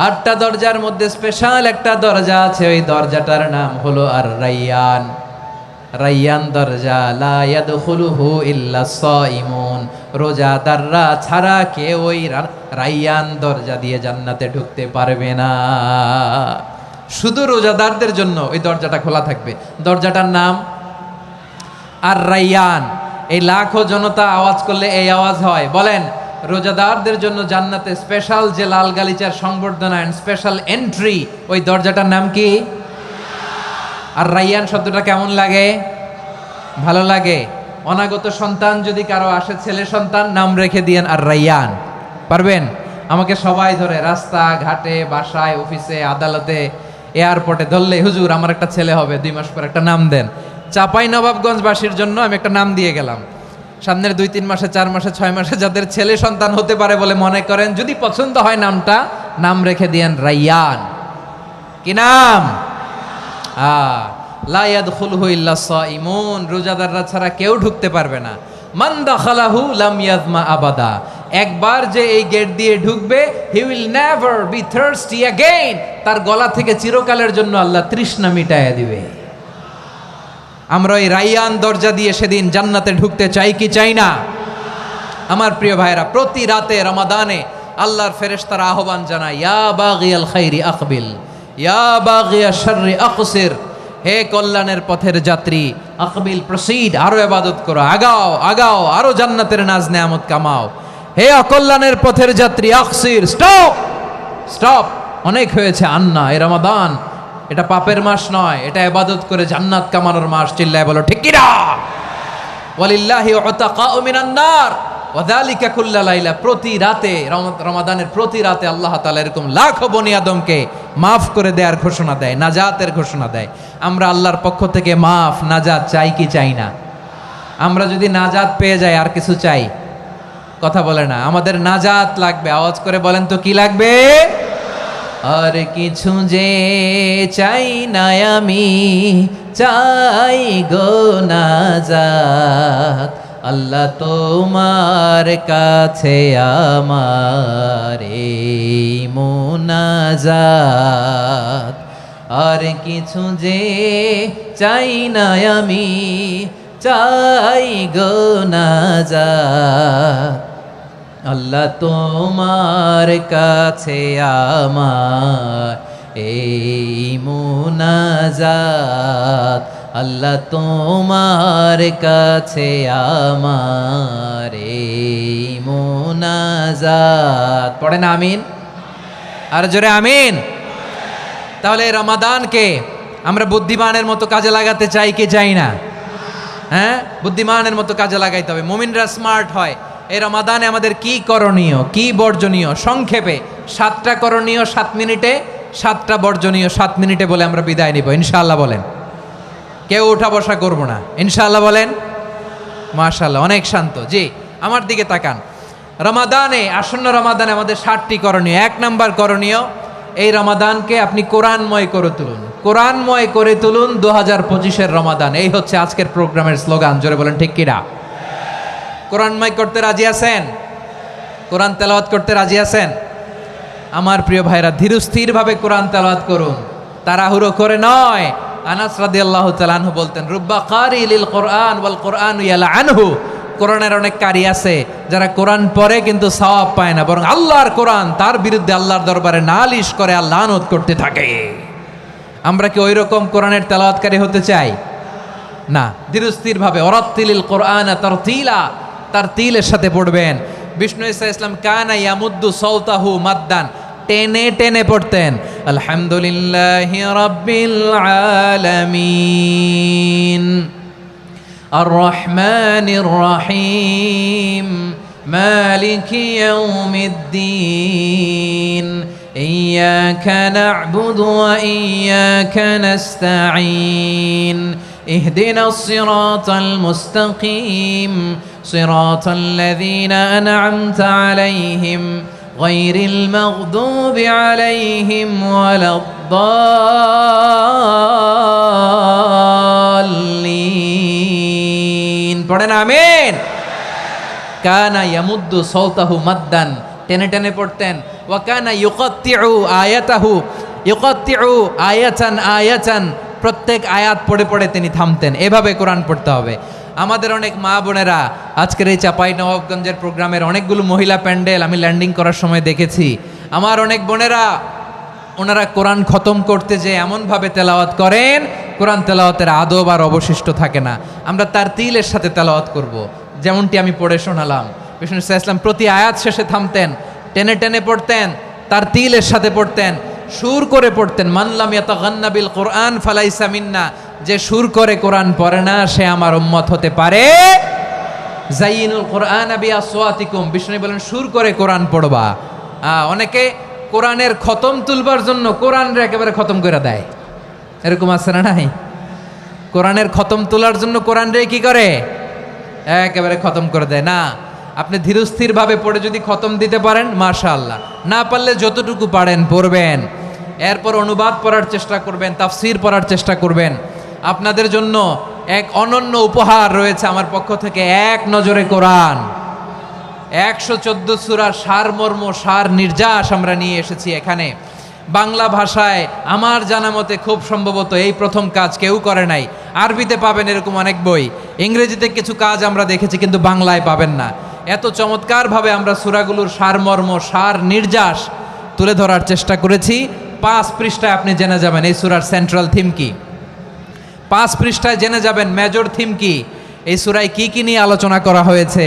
8টা দরজার মধ্যে স্পেশাল একটা দরজা আছে, ওই দরজাটার নাম হলো আর-রায়্যান। রায়্যান দরজা, লা ইয়াদখুলুহু ইল্লা সাইমুন, রোজাদাররা ছাড়া কেউ ওই রায়্যান দরজা দিয়ে জান্নাতে ঢুকতে পারবে না। শুধু রোজাদারদের জন্য ওই দরজাটা খোলা থাকবে। দরজাটার নাম আর-রায়্যান। এই লাখো জনতা আওয়াজ করলে এই আওয়াজ হয়। বলেন, রোজাদারদের জন্য জান্নাতে স্পেশাল যে লাল গালিচার সংবর্ধনা এন্ড স্পেশাল এন্ট্রি, ওই দরজাটার নাম কি? আর রায়্যান শব্দটা কেমন লাগে? ভালো লাগে। অনাগত সন্তান যদি কারো আসে, ছেলে সন্তান, নাম রেখে দিয়েন আর রায়্যান। পারবেন? আমাকে সবাই ধরে রাস্তা ঘাটে, বাসায়, অফিসে, আদালতে, এয়ারপোর্টে ধরলে, হুজুর আমার একটা ছেলে হবে 2 মাস পর, একটা নাম দেন। চাঁপাইনবাবগঞ্জবাসীর জন্য আমি একটা নাম দিয়ে গেলাম। সামনের 2-3 মাসে, 4 মাসে, 6 মাসে যাদের ছেলে সন্তান হতে পারে বলে মনে করেন, যদি পছন্দ হয় নামটা, নাম রেখে দিয়েন রায়্যান। কি নাম? লা ইয়াদখুলুহু ইল্লা সাইমুন, রোজাদাররা ছাড়া কেউ ঢুকতে পারবে না। মান দাখালাহু লাম ইয়াজমা আবাদা, একবার যে এই গেট দিয়ে ঢুকবে, he will never be thirsty again, তার গলা থেকে চিরকালের জন্য আল্লাহ তৃষ্ণা মিটাইয়া দিবে। আমরা এই রায়্যান দরজা দিয়ে সেদিন জান্নাতে ঢুকতে চাই কি চাই না? আমার প্রিয় ভাইরা, প্রতি রাতে রমাদানে আল্লাহর ফেরেশতারা আহ্বান জানায়, ইয়া বাগিয়াল খাইরি আকবিল, ইয়া বাগিয়াশ শাররি আকসির, হে কল্যাণের পথের যাত্রী, আকবিল, প্রসিড, আরো ইবাদত করো, আগাও আগাও, আরো জান্নাতের নাজ নেয়ামত কামাও। হে অকল্যাণের পথের যাত্রী, আকসির, স্টপ স্টপ, অনেক হয়েছে। আন্না, এ রমাদান এটা পাপের মাস নয়, এটা ইবাদত করে জান্নাত কামানোর মাস। চিল্লায় বলো ঠিক কি না? ওয়ালিল্লাহি উতাকাউ মিনান নার ওয়া যালিকা কুল্লা লাইলা, প্রতি রাতে, রমাদানের প্রতি রাতে আল্লাহ তাআলা এরকম লাখো বনি আদমকে মাফ করে দেওয়ার ঘোষণা দেয়, নাজাতের ঘোষণা দেয়। আমরা আল্লাহর পক্ষ থেকে মাফ, নাজাত চাই কি চাই না? আমরা যদি নাজাত পেয়ে যাই, আর কিছু চাই? কথা বলে না। আমাদের নাজাত লাগবে। আওয়াজ করে বলেন তো কি লাগবে? আর কিছু যে চাই না আমি, চাই গো নাজাত, আল্লাহ তোমার কাছে আমার এই মুনাজাত। আর কিছু যে চাই না আমি, চাই গো নাজাত, আল্লাহ তোমার কাছে আমার এই মুনাজাত, আল্লাহ তোমার কাছে আমার এই মুনাজাত। পড়েন আমিন, আর জোরে আমিন। তাহলে রমাদানকে আমরা বুদ্ধিমানের মতো কাজে লাগাতে চাই কি চাই না? হ্যাঁ, বুদ্ধিমানের মতো কাজে লাগাইতে হবে। মুমিনরা স্মার্ট হয়। এই রমাদানে আমাদের কি করণীয়, কি বর্জনীয়? সংক্ষেপে 7টা করণীয় 7 মিনিটে, 7টা বর্জনীয় 7 মিনিটে বলে আমরা বিদায় নিব ইনশাআল্লাহ। বলেন কেউ উঠা বসা করবো না ইনশাআল্লাহ বলেন। মাশাআল্লাহ, অনেক শান্ত। জি, আমার দিকে তাকান। রমাদানে, আসন্ন রমাদানে আমাদের 7টি করণীয়। 1 নাম্বার করণীয়, এই রমাদানকে আপনি কোরআনময় করে তুলুন। কোরআনময় করে তুলুন 2025-এর রমাদান। এই হচ্ছে আজকের প্রোগ্রামের স্লোগান। জোরে বলেন ঠিক কিনা? কোরআনময় করতে রাজি আছেন? কোরআন তেলাওয়াত করতে রাজি আছেন? আমার প্রিয় ভাইরা, ধীরস্থিরভাবে কোরআন তেলাওয়াত করুন, তাড়াহুড়ো করে নয়। আনাস রাদিয়াল্লাহু তাআলা আনহু বলতেন, রুব্বা কারি লিল কোরআন ওয়াল কোরআনু ইয়ালআনহু। কোরআনের অনেক কারি আছে যারা কোরআন পড়ে কিন্তু সওয়াব পায় না, বরং আল্লাহর কোরআন তার বিরুদ্ধে আল্লাহর দরবারে নালিশ করে আর লানত করতে থাকে। আমরা কি ওই রকম কোরআনের তেলাওয়াতকারী হতে চাই? না। ধীরস্থিরভাবে, ওয়ারাত্তিলিল কোরআনা তারতিলা, তারতিলের সাথে পড়বেন। বিষ্ণু ঈসা ইসলাম কানা ইয়ামুদ্দু সাওতাহু মাদ্দান, টেনে টেনে পড়তেন। আলহামদুলিল্লাহি রাব্বিল আলামিন আর রহমানির রহিম মালিকি ইয়াউমিদ্দিন ইয়্যাকা না'বুদু ওয়া ইয়্যাকা নাস্তাঈন ইহদিনাস সিরাতাল মুস্তাকিম সিরাতাল লাযীনা আন'আমতা আলাইহিম গায়রিল মাগদুবি আলাইহিম ওয়ালাদ-দাল্লিন। পড়েন আমিন। কানা ইয়ামুদ্দু সাওতাহু মাদ্দান, টেনে টেনে পড়তেন। ওয়া কানা ইউকাত্তিউ আয়াতাহু, ইউকাত্তিউ আয়াতান আয়াতান, প্রত্যেক আয়াত পড়ে পড়ে তিনি থামতেন। এভাবে কোরআন পড়তে হবে। আমাদের অনেক মা বোনেরা আজকের এই চাঁপাইনবাবগঞ্জের প্রোগ্রামের অনেকগুলো মহিলা প্যান্ডেল আমি ল্যান্ডিং করার সময় দেখেছি। আমার অনেক বোনেরা, ওনারা কোরআন খতম করতে যে এমনভাবে তেলাওয়াত করেন, কোরআন তেলাওয়াতের আদব আর অবশিষ্ট থাকে না। আমরা তারতিলের সাথে তেলাওয়াত করব, যেমনটি আমি পড়ে শোনালাম। বিষ্ণু ইসলাম প্রতি আয়াত শেষে থামতেন, টেনে টেনে পড়তেন, তারতিলের সাথে পড়তেন, সুর করে পড়তেন। মানলাম ইয়াতাগান্না বিল কোরআন ফালাইসা মিন্না, যে সুর করে কোরআন পড়ে না সে আমার উম্মত হতে পারে। জাইনুল কোরআন বিআসওয়াতিকুম, বিষ্ণু বলেন সুর করে কোরআন পড়বা। অনেকে কোরআনের খতম তুলবার জন্য কোরআনরে একেবারে খতম করে দেয়, এরকম আছে না নাই? কোরআনের খতম তোলার জন্য কোরআনরে কি করে? একেবারে খতম করে দেয়। না, আপনি ধীরস্থিরভাবে পড়ে যদি খতম দিতে পারেন মাশাআল্লাহ, না পারলে যতটুকু পারেন পড়বেন। এরপর অনুবাদ পড়ার চেষ্টা করবেন, তাফসির পড়ার চেষ্টা করবেন। আপনাদের জন্য এক অনন্য উপহার রয়েছে আমার পক্ষ থেকে, এক নজরে কোরআন। 114 সূরার সারমর্ম, সার নির্যাস আমরা নিয়ে এসেছি এখানে বাংলা ভাষায়। আমার জানা মতে খুব সম্ভবত এই প্রথম কাজ, কেউ করে নাই। আরবিতে পাবেন এরকম অনেক বই, ইংরেজিতে কিছু কাজ আমরা দেখেছি, কিন্তু বাংলায় পাবেন না। এত চমৎকারভাবে আমরা সূরাগুলোর সারমর্ম, সার নির্যাস তুলে ধরার চেষ্টা করেছি। 5 পৃষ্ঠায় আপনি জেনে যাবেন এই সূরার সেন্ট্রাল থিম কি। 5 পৃষ্ঠায় জেনে যাবেন মেজর থিম কি, এই সূরায় কি কি নিয়ে আলোচনা করা হয়েছে,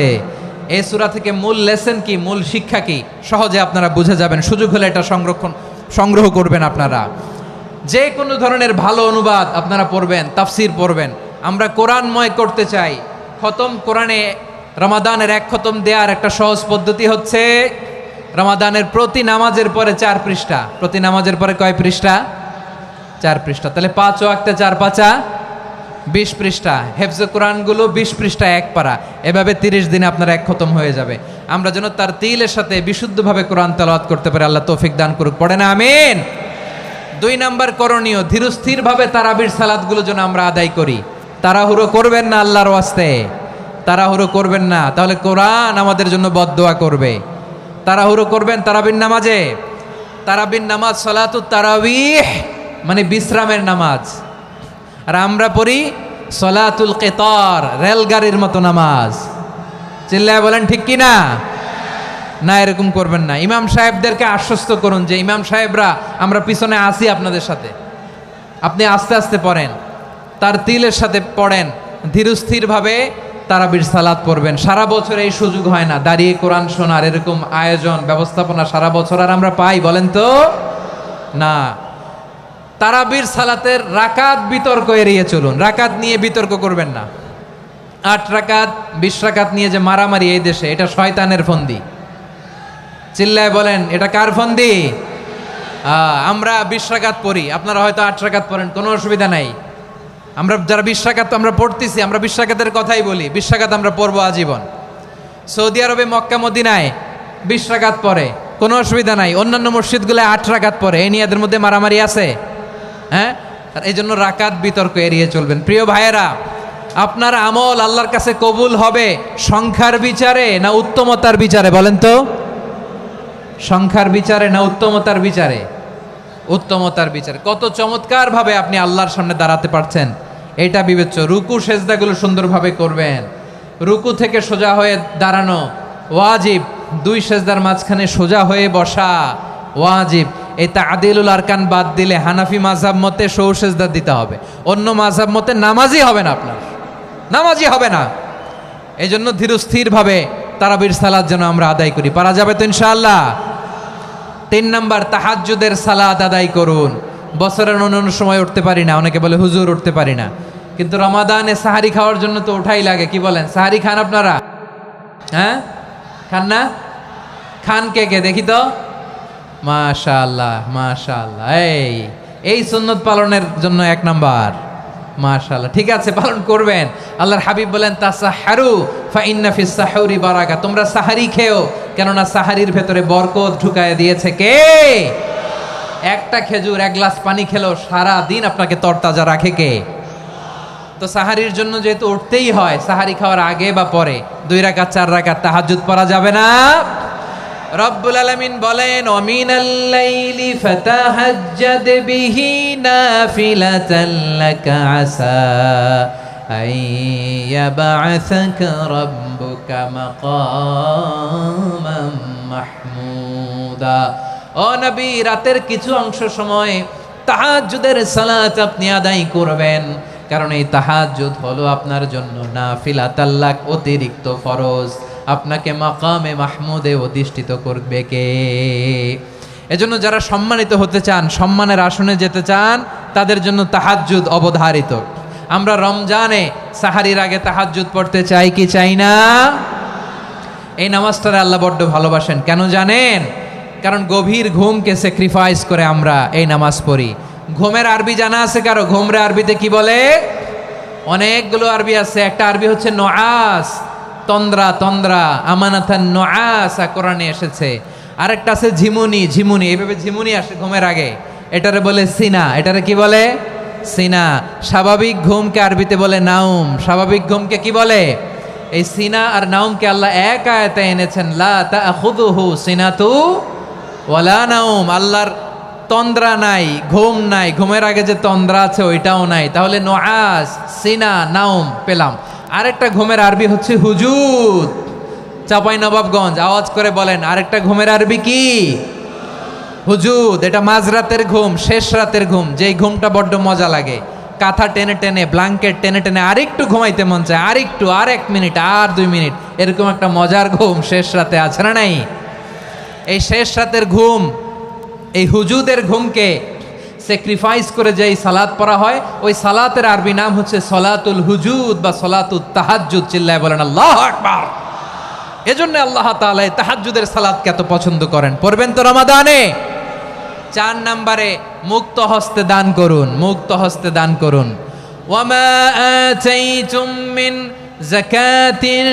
এই সূরা থেকে মূল লেসন কি, মূল শিক্ষা কি, সহজে আপনারা বুঝে যাবেন। সুযোগ হলে এটা সংগ্রহ করবেন। আপনারা যে কোনো ধরনের ভালো অনুবাদ আপনারা পড়বেন, তাফসির পড়বেন। আমরা কোরআনময় করতে চাই। খতম কোরআনে রমাদানের 1 খতম দেওয়ার একটা সহজ পদ্ধতি হচ্ছে রমাদানের প্রতি নামাজের পরে 4 পৃষ্ঠা। প্রতি নামাজের পরে কয় পৃষ্ঠা? 4 পৃষ্ঠা। তাহলে 5 ওয়াক্তে 4 পাঁচা 20 পৃষ্ঠা। হেফজে কোরআনগুলো 20 পৃষ্ঠা 1 পারা। এভাবে 30 দিনে আপনার 1 খতম হয়ে যাবে। আমরা যেন তার তিলের সাথে বিশুদ্ধভাবে কোরআন তেলাওয়াত করতে পারি, আল্লাহ তৌফিক দান করুক। পড়ে না আমিন। 2 নাম্বার করণীয়, ধীরস্থিরভাবে তারাবির সালাতগুলো যেন আমরা আদায় করি। তাড়াহুড়ো করবেন না আল্লাহর ওয়াস্তে, তাড়াহুড়ো করবেন না, তাহলে কোরআন আমাদের জন্য বদদোয়া করবে। তাড়াহুড়ো করবেন তারাবির নামাজে। তারাবির নামাজ সালাতুত তারাবিহ মানে বিশ্রামের নামাজ, আর আমরা পড়ি সলাতুল কিতার, রেলগাড়ির মতো নামাজ। চিল্লায় বলেন ঠিক কি না? না, এরকম করবেন না। ইমাম সাহেবদেরকে আশ্বস্ত করুন যে ইমাম সাহেবরা আমরা পিছনে আসি আপনাদের সাথে, আপনি আস্তে আস্তে পড়েন, তার তিলের সাথে পড়েন, ধীরস্থিরভাবে তারাবির সালাত পড়বেন। সারা বছর এই সুযোগ হয় না দাঁড়িয়ে কোরআন শোনার, এরকম আয়োজন ব্যবস্থাপনা সারা বছর আর আমরা পাই বলেন তো? না। তারাবির সালাতের রাকাত বিতর্ক এড়িয়ে চলুন। রাকাত নিয়ে বিতর্ক করবেন না। 8 রাকাত 20 রাকাত নিয়ে যে মারামারি এই দেশে, এটা শয়তানের ফন্দি। চিল্লায় বলেন এটা কার ফন্দি? আমরা 20 রাকাত পড়ি, আপনারা হয়তো 8 রাকাত পড়েন, কোনো অসুবিধা নাই। আমরা যারা 20 রাকাত আমরা পড়তেছি, আমরা 20 রাকাতের কথাই বলি, 20 রাকাত আমরা পড়বো আজীবন। সৌদি আরবে মক্কা মদিনায় 20 রাকাত পড়ে, কোনো অসুবিধা নাই। অন্যান্য মসজিদগুলো 8 রাকাত পড়ে, এই নিয়ে এদের মধ্যে মারামারি আছে? হ্যাঁ, আর এই জন্য রাকাত বিতর্ক এড়িয়ে চলবেন। প্রিয় ভাইয়েরা, আপনার আমল আল্লাহর কাছে কবুল হবে সংখ্যার বিচারে না উত্তমতার বিচারে? বলেন তো, সংখ্যার বিচারে না উত্তমতার বিচারে? উত্তমতার বিচারে। কত চমৎকার ভাবে আপনি আল্লাহর সামনে দাঁড়াতে পারছেন এটা বিবেচ্য। রুকু সেজদাগুলো সুন্দরভাবে করবেন। রুকু থেকে সোজা হয়ে দাঁড়ানো ওয়াজিব, 2 সেজদার মাঝখানে সোজা হয়ে বসা ওয়াজিব। এই তা'দিলুল আরকান বাদ দিলে হানাফি মাযহাব মতে সৌ সেজদা দিতে হবে, অন্য মাযহাব মতে নামাজই হবে না, আপনার নামাজই হবে না। এই জন্য ধীরস্থির ভাবে তারাবির সালাত যেন আমরা আদায় করি। পারা যাবে তো ইনশাআল্লাহ? 3 নাম্বার, তাহাজ্জুদের সালাত আদায় করুন। বছরের অন্য সময় উঠতে পারি না, অনেকে বলে হুজুর উঠতে পারি না, কিন্তু রমাদানে সাহারি খাওয়ার জন্য তো ওঠাই লাগে। কি বলেন, সাহারি খান আপনারা? হ্যাঁ, খান না? খান কে কে দেখি তো? মাশাআল্লাহ মাশাআল্লাহ, এই সুন্নত পালনের জন্য 1 নাম্বার। মাশাআল্লাহ, ঠিক আছে, পালন করবেন। আল্লাহর হাবিব বলেন তাসাহহারু ফা ইন্না ফিস সাহুরি বারাকা, তোমরা সাহারি খেও, কেননা সাহারির ভেতরে বরকত ঢুকায় দিয়েছে কে? একটা খেজুর, 1 গ্লাস পানি খেলো সারা দিন আপনাকে তরতাজা রাখে কে? তো সাহারির জন্য যেহেতু উঠতেই হয়, সাহারি খাওয়ার আগে বা পরে 2 রাকাত 4 রাকাত তাহাজ্জুদ পড়া যাবে না? রব্বুল আলামিন বলেন ওয়ামিনাল লাইলি ফাতাহাজ্জাদ বিহি নাফিলাতান লাকা আসা আইয়াবআসাকা রাব্বুকা মাকামান মাহমুদা। ও নবী, রাতের কিছু অংশ সময় তাহাজ্জুদের সালাত আপনি আদায় করবেন, কারণ এই তাহাজ্জুদ হলো আপনার জন্য নাফিলাতাল লাক, অতিরিক্ত ফরজ। আপনাকে মাকামে মাহমুদে অধিষ্ঠিত করবে কে? এজন্য যারা সম্মানিত হতে চান, সম্মানের আসনে যেতে চান, তাদের জন্য তাহাজ্জুদ অবধারিত। আমরা রমজানে সাহারির আগে তাহাজ্জুদ পড়তে চাই কি চাই না? এই নামাজটারে আল্লাহ বড্ড ভালোবাসেন। কেন জানেন? কারণ গভীর ঘুমকে স্যাক্রিফাইস করে আমরা এই নামাজ পড়ি। ঘুমের আরবি জানা আছে কারো? ঘুমরে আরবিতে কি বলে? অনেকগুলো আরবি আছে। একটা আরবি হচ্ছে নুআস, তন্দ্রা, তন্দ্রা, আমানাতান নুআসা কোরআনে এসেছে। আরেকটা আছে ঝিমুনি, ঝিমুনি, এইভাবে ঝিমুনি আসে ঘুমের আগে, এটারে বলে সিনা। এটারে কি বলে? সিনা। স্বাভাবিক ঘুমকে আরবিতে বলে নাউম। স্বাভাবিক ঘুমকে কি বলে? এই সিনা আর নাউমকে আল্লাহ এক আয়াতে এনেছেন, লা তাখুযুহু সিনাতু ওয়ালা নাউম। আল্লাহর তন্দ্রা নাই, ঘুম নাই, ঘুমের আগে যে তন্দ্রা আছে ওইটাও নাই। তাহলে নুআস, সিনা, নাউম পেলাম। আরেকটা ঘুমের আরবি হচ্ছে হুজুদ। চাঁপাইনবাবগঞ্জ আওয়াজ করে বলেন, আরেকটা ঘুমের আরবি কি? হুজুদ। এটা মাঝরাতের ঘুম, শেষ রাতের ঘুম, যেই ঘুমটা বড্ড মজা লাগে। কাঁথা টেনে টেনে, ব্ল্যাঙ্কেট টেনে টেনে আরেকটু ঘুমাইতে মন চায়, আরেকটু, আর 1 মিনিট, আর 2 মিনিট, এরকম একটা মজার ঘুম শেষ রাতে আছে না নাই? এই শেষ রাতের ঘুম, এই হুজুদের ঘুমকে স্যাক্রিফাইস করে যেই সালাত পড়া হয়, ওই সালাতের আরবি নাম হচ্ছে সলাতুল হুজুদ বা সলাতুত তাহাজ্জুদ। চিল্লায় বলেন আল্লাহু আকবার। এজন্য আল্লাহ তাআলা এই তাহাজ্জুদের সালাতকে এত পছন্দ করেন। পড়বেন তো রমাদানে। 4 নম্বরে মুক্ত হস্তে দান করুন, মুক্ত হস্তে দান করুন। ওয়ামা আতাইতুম মিন যাকাতিন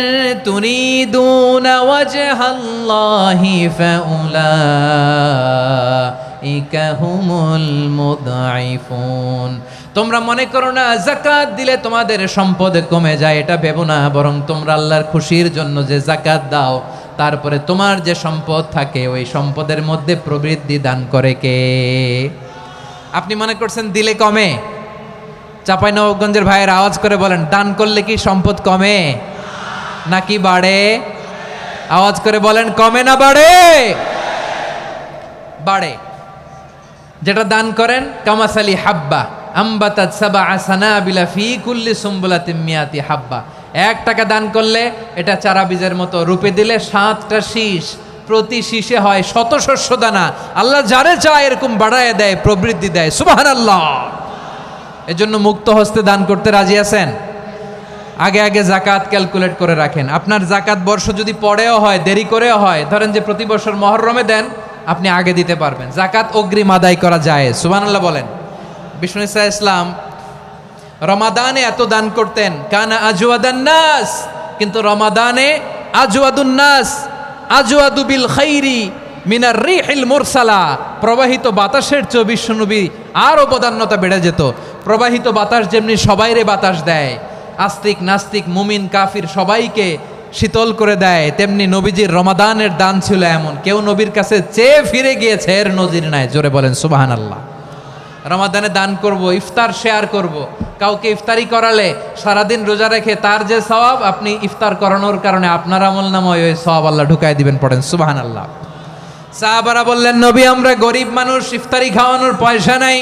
তুরিদুনা ওয়াজহাল্লাহি ফাউলাইকা হুমুল মুদঈফুন। তোমরা মনে করো না যাকাত দিলে তোমাদের সম্পদ কমে যায়, এটা ভেবো না। বরং তোমরা আল্লাহর খুশির জন্য যে যাকাত দাও, তারপরে তোমার যে সম্পদ থাকে ওই সম্পদের মধ্যে প্রবৃদ্ধি দান করে কে? আপনি মনে করছেন দিলে কমে? চাঁপাইনবাবগঞ্জের ভাইয়ের আওয়াজ করে বলেন, দান করলে কি সম্পদ কমে নাকি বাড়ে? আওয়াজ করে বলেন, কমে না বাড়ে? বাড়ে। যেটা দান করেন, কামাসালি হাব্বা আম্বাতাত সাবআ সানাবিলা ফি কুল্লি সুম্বুলাতিন মিয়াতি হাব্বা। 1 টাকা দান করলে এটা চারা বীজের মতো, রূপে দিলে 7টা শীষ, প্রতি শীষে হয় 100 শস্য দানা। আল্লাহ যারে চায় এরকম বাড়ায় দেয়, প্রবৃদ্ধি দেয়। সুবহানাল্লাহ। এজন্য মুক্ত হস্তে দান করতে রাজি আছেন? আগে আগে যাকাত ক্যালকুলেট করে রাখেন। আপনার যাকাত বর্ষ যদি পরেও হয়, দেরি করেও হয়, ধরেন যে প্রতি বছর মুহররমে দেন, আপনি আগে দিতে পারবেন। যাকাত অগ্রিম আদায় করা যায়। সুবহানাল্লাহ বলেন। বিষ্ণু ইসা ইসলাম রমাদানে এত দান করতেন, কানা আজওয়াদান নাস, কিন্তু রমাদানে আজওয়াদুন নাস আজওয়াদু বিল খাইরি মিনার রিহিল মুরসালা, প্রবাহিত বাতাসের চেয়ে বিশ্বনবী আরও বদান্যতা বেড়ে যেত। প্রবাহিত বাতাস যেমনি সবাইরে বাতাস দেয়, আস্তিক নাস্তিক মুমিন কাফির সবাইকে শীতল করে দেয়, তেমনি নবীজির রমাদানের দান ছিল এমন, কেউ নবীর কাছে চেয়ে ফিরে গিয়েছে এর নজির নাই। জোরে বলেন সুবহানাল্লাহ। রমাদানে দান করব, ইফতার শেয়ার করব। কাউকে ইফতারি করালে সারাদিন রোজা রেখে তার যে সওয়াব, আপনি ইফতার করানোর কারণে আপনার আমলনামায় ওই সওয়াব আল্লাহ ঢুকাই দিবেন। পড়েন সুবহানাল্লাহ। সাহাবারা বললেন, নবী আমরা গরিব মানুষ, ইফতারি খাওয়ানোর পয়সা নাই।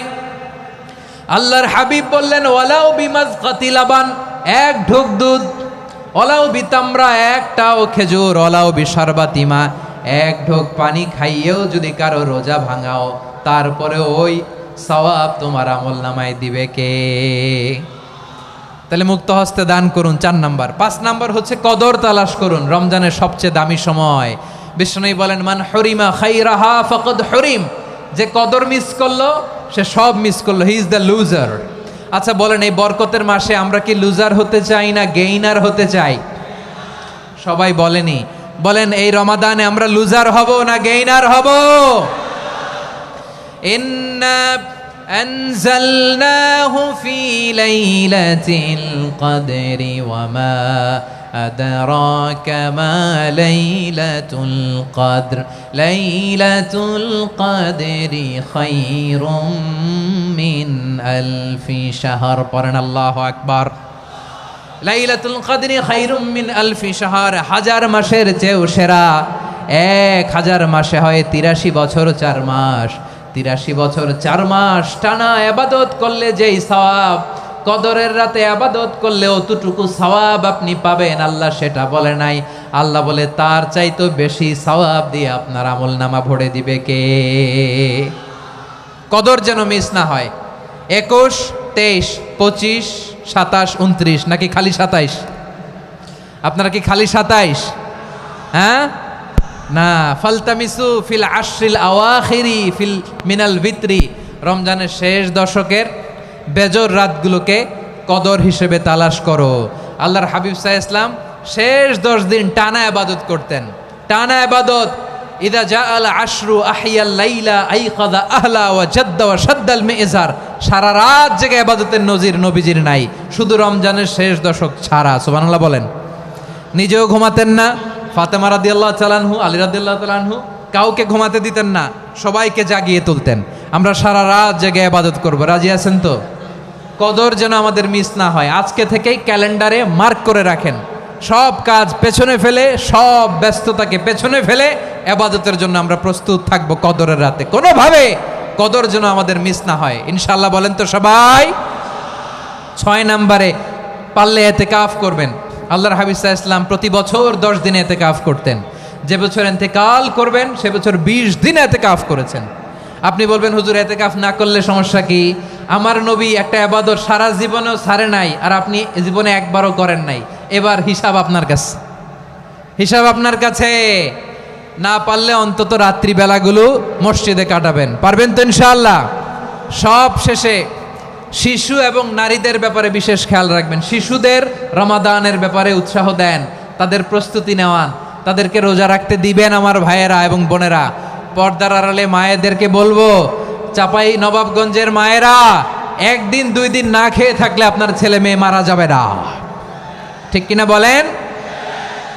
আল্লাহর হাবিব বললেন, ওয়ালাউ বিমাজকাতি লাবান, এক ঢোক দুধ, ওয়ালাউ বিতামরা, একটাও খেজুর, ওয়ালাউ বিশারবাতিমা, এক ঢোক পানি খাইয়েও যদি কারো রোজা ভাঙাও, তারপরে ওই সওয়াব তোমার আমলনামায় দিবে কে? তাহলে মুক্ত হস্তে দান করুন, 4 নাম্বার। 5 নাম্বার হচ্ছে কদর তালাশ করুন, রমজানের সবচেয়ে দামি সময়। বিষ্ণু বলেন, মান হরিমা খাইরাহা ফাকাদ হরিম, যে কদর মিস করলো সে সব মিস করলো, হি ইজ দ্য লুজার। আচ্ছা বলেন, এই বরকতের মাসে আমরা কি লুজার হতে চাই না গেইনার হতে চাই? সবাই বলেনি, বলেন এই রমাদানে আমরা লুজার হব না গেইনার হব? ইন্না আনজালনাহু ফি লাইলাতিল কদরি ওয়া মা আদরাকা মা লাইলাতুল কদর, লাইলাতুল কদরি খায়রুম মিন আলফি শাহর। পড়েন আল্লাহু আকবার। লাইলাতুল কদরি খায়রুম মিন আলফি শাহর, 1000 মাসের চেয়েও সেরা। 1000 মাসে হয় 83 বছর 4 মাস। 83 বছর 4 মাস টানা ইবাদত করলে যেই সওয়াব, কদরের রাতে ইবাদত করলে অতটুকু সওয়াব আপনি পাবেন, আল্লাহ সেটা বলে নাই। আল্লাহ বলে তার চাইতে বেশি সওয়াব দিয়ে আপনার আমলনামা ভরে দিবে কে? কদর যেন মিস না হয়। 21, 23, 25, 27, 29, নাকি খালি 27? আপনারা কি খালি 27? হ্যাঁ না, ফালতামিসু ফিল আশরিল আওয়াখিরি ফিল মিনাল ভিতরি, রমজানের শেষ দশকের বেজর রাতগুলোকে কদর হিসেবে তালাশ করো। আল্লাহর হাবিব সাল্লাল্লাহু আলাইহি ওয়াসাল্লাম শেষ 10 দিন টানা ইবাদত করতেন, টানা ইবাদত। ইদা জাআল আশরু আহিয়াল লাইলা আইকাযা আহলা ওয়া জাদ্দা ওয়া শাদ্দাল মিজার, সারা রাত জেগে ইবাদতের নজির নবীজির নাই, শুধু রমজানের শেষ দশক ছাড়া। সুবহানাল্লাহ বলেন। নিজেও ঘুমাতেন না, ফাতেমা রাদিয়াল্লাহু তাআলা আনহু, আলী রাদিয়াল্লাহু তাআলা আনহু কাউকে ঘুমাতে দিতেন না, সবাইকে জাগিয়ে তুলতেন। আমরা সারা রাত জেগে ইবাদত করব, রাজি আছেন তো? কদর যেন আমাদের মিস না হয়। আজকে থেকেই ক্যালেন্ডারে মার্ক করে রাখেন, সব কাজ পেছনে ফেলে, সব ব্যস্ততাকে পেছনে ফেলে ইবাদতের জন্য আমরা প্রস্তুত থাকব কদরের রাতে। কোনোভাবে কদর যেন আমাদের মিস না হয়, ইনশাআল্লাহ। বলেন তো সবাই। 6 নম্বরে পারলে ইতিকাফ করবেন। আল্লাহর হাবিব সাল্লাল্লাহু আলাইহি ওয়াসাল্লাম প্রতি বছর 10 দিন ইতিকাফ করতেন। যে বছর ইন্তেকাল করবেন সে বছর 20 দিন ইতিকাফ করেছেন। আপনি বলবেন, হুজুর ইতিকাফ না করলে সমস্যা কি? আমার নবী একটা ইবাদত সারা জীবনেও ছাড়ে নাই, আর আপনি জীবনে একবারও করেন নাই। এবার হিসাব আপনার কাছে, হিসাব আপনার কাছে। না পারলে অন্তত রাত্রিবেলাগুলো মসজিদে কাটাবেন, পারবেন তো ইনশাআল্লাহ? সব শেষে শিশু এবং নারীদের ব্যাপারে বিশেষ খেয়াল রাখবেন। শিশুদের রমাদানের ব্যাপারে উৎসাহ দেন, তাদের প্রস্তুতি নেওয়ান, তাদেরকে রোজা রাখতে দিবেন। আমার ভাইয়েরা এবং বোনেরা, পর্দার আড়ালে মায়েদেরকে বলবো, চাপাই নবাবগঞ্জের মায়েরা, 1 দিন 2 দিন না খেয়ে থাকলে আপনার ছেলে মেয়ে মারা যাবে না, ঠিক কিনা বলেন?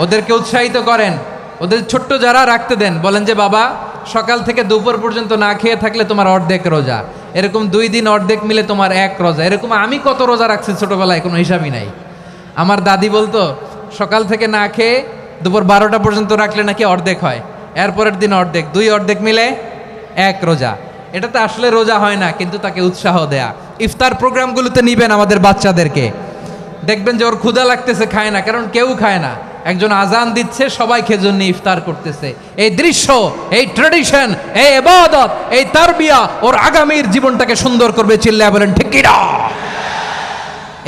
ওদেরকে উৎসাহিত করেন, ওদের ছোট্ট যারা রাখতে দেন, বলেন যে বাবা সকাল থেকে দুপুর পর্যন্ত না খেয়ে থাকলে তোমার অর্ধেক রোজা, এরকম 2 দিন অর্ধেক মিলে তোমার 1 রোজা। এরকম আমি কত রোজা রাখছি ছোটবেলায়, কোনো হিসাবই নাই। আমার দাদি বলতো সকাল থেকে না খেয়ে দুপুর 12টা পর্যন্ত রাখলে নাকি অর্ধেক হয়, এরপরের দিন অর্ধেক, 2 অর্ধেক মিলে 1 রোজা। এটা তো আসলে রোজা হয় না, কিন্তু তাকে উৎসাহ দেয়া। ইফতার প্রোগ্রামগুলোতে নিবেন আমাদের বাচ্চাদেরকে, দেখবেন যে ওর ক্ষুধা লাগতেছে, খায় না, কারণ কেউ খায় না। একজন আজান দিচ্ছে, সবাই খেজুর নিয়ে ইফতার করতেছে। এই দৃশ্য, এই ট্রেডিশন, এই ইবাদত, এই তারবিয়া ওর আগামীর জীবনটাকে সুন্দর করবে। চিল্লায়া বলেন ঠিক কি না?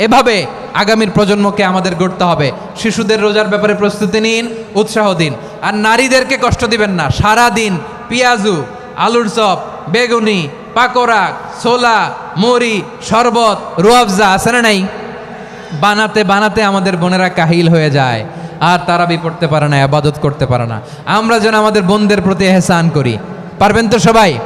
এভাবে আগামীর প্রজন্মকে আমাদের গড়তে হবে। শিশুদের রোজার ব্যাপারে প্রস্তুতি নিন, উৎসাহ দিন। আর নারীদেরকে কষ্ট দিবেন না। সারা দিন পেঁয়াজু, আলুর চপ, বেগুনি, পাকোড়া, ছোলা, মুড়ি, শরবত, রুয়াবজা আছে না নাই? বানাতে বানাতে আমাদের বোনেরা কাহিল হয়ে যায়, আর তারাবি পড়তে পারে না, ইবাদত করতে পারে না। আমরা যেন আমাদের বোনদের প্রতি এহসান করি। পারবেন তো সবাই?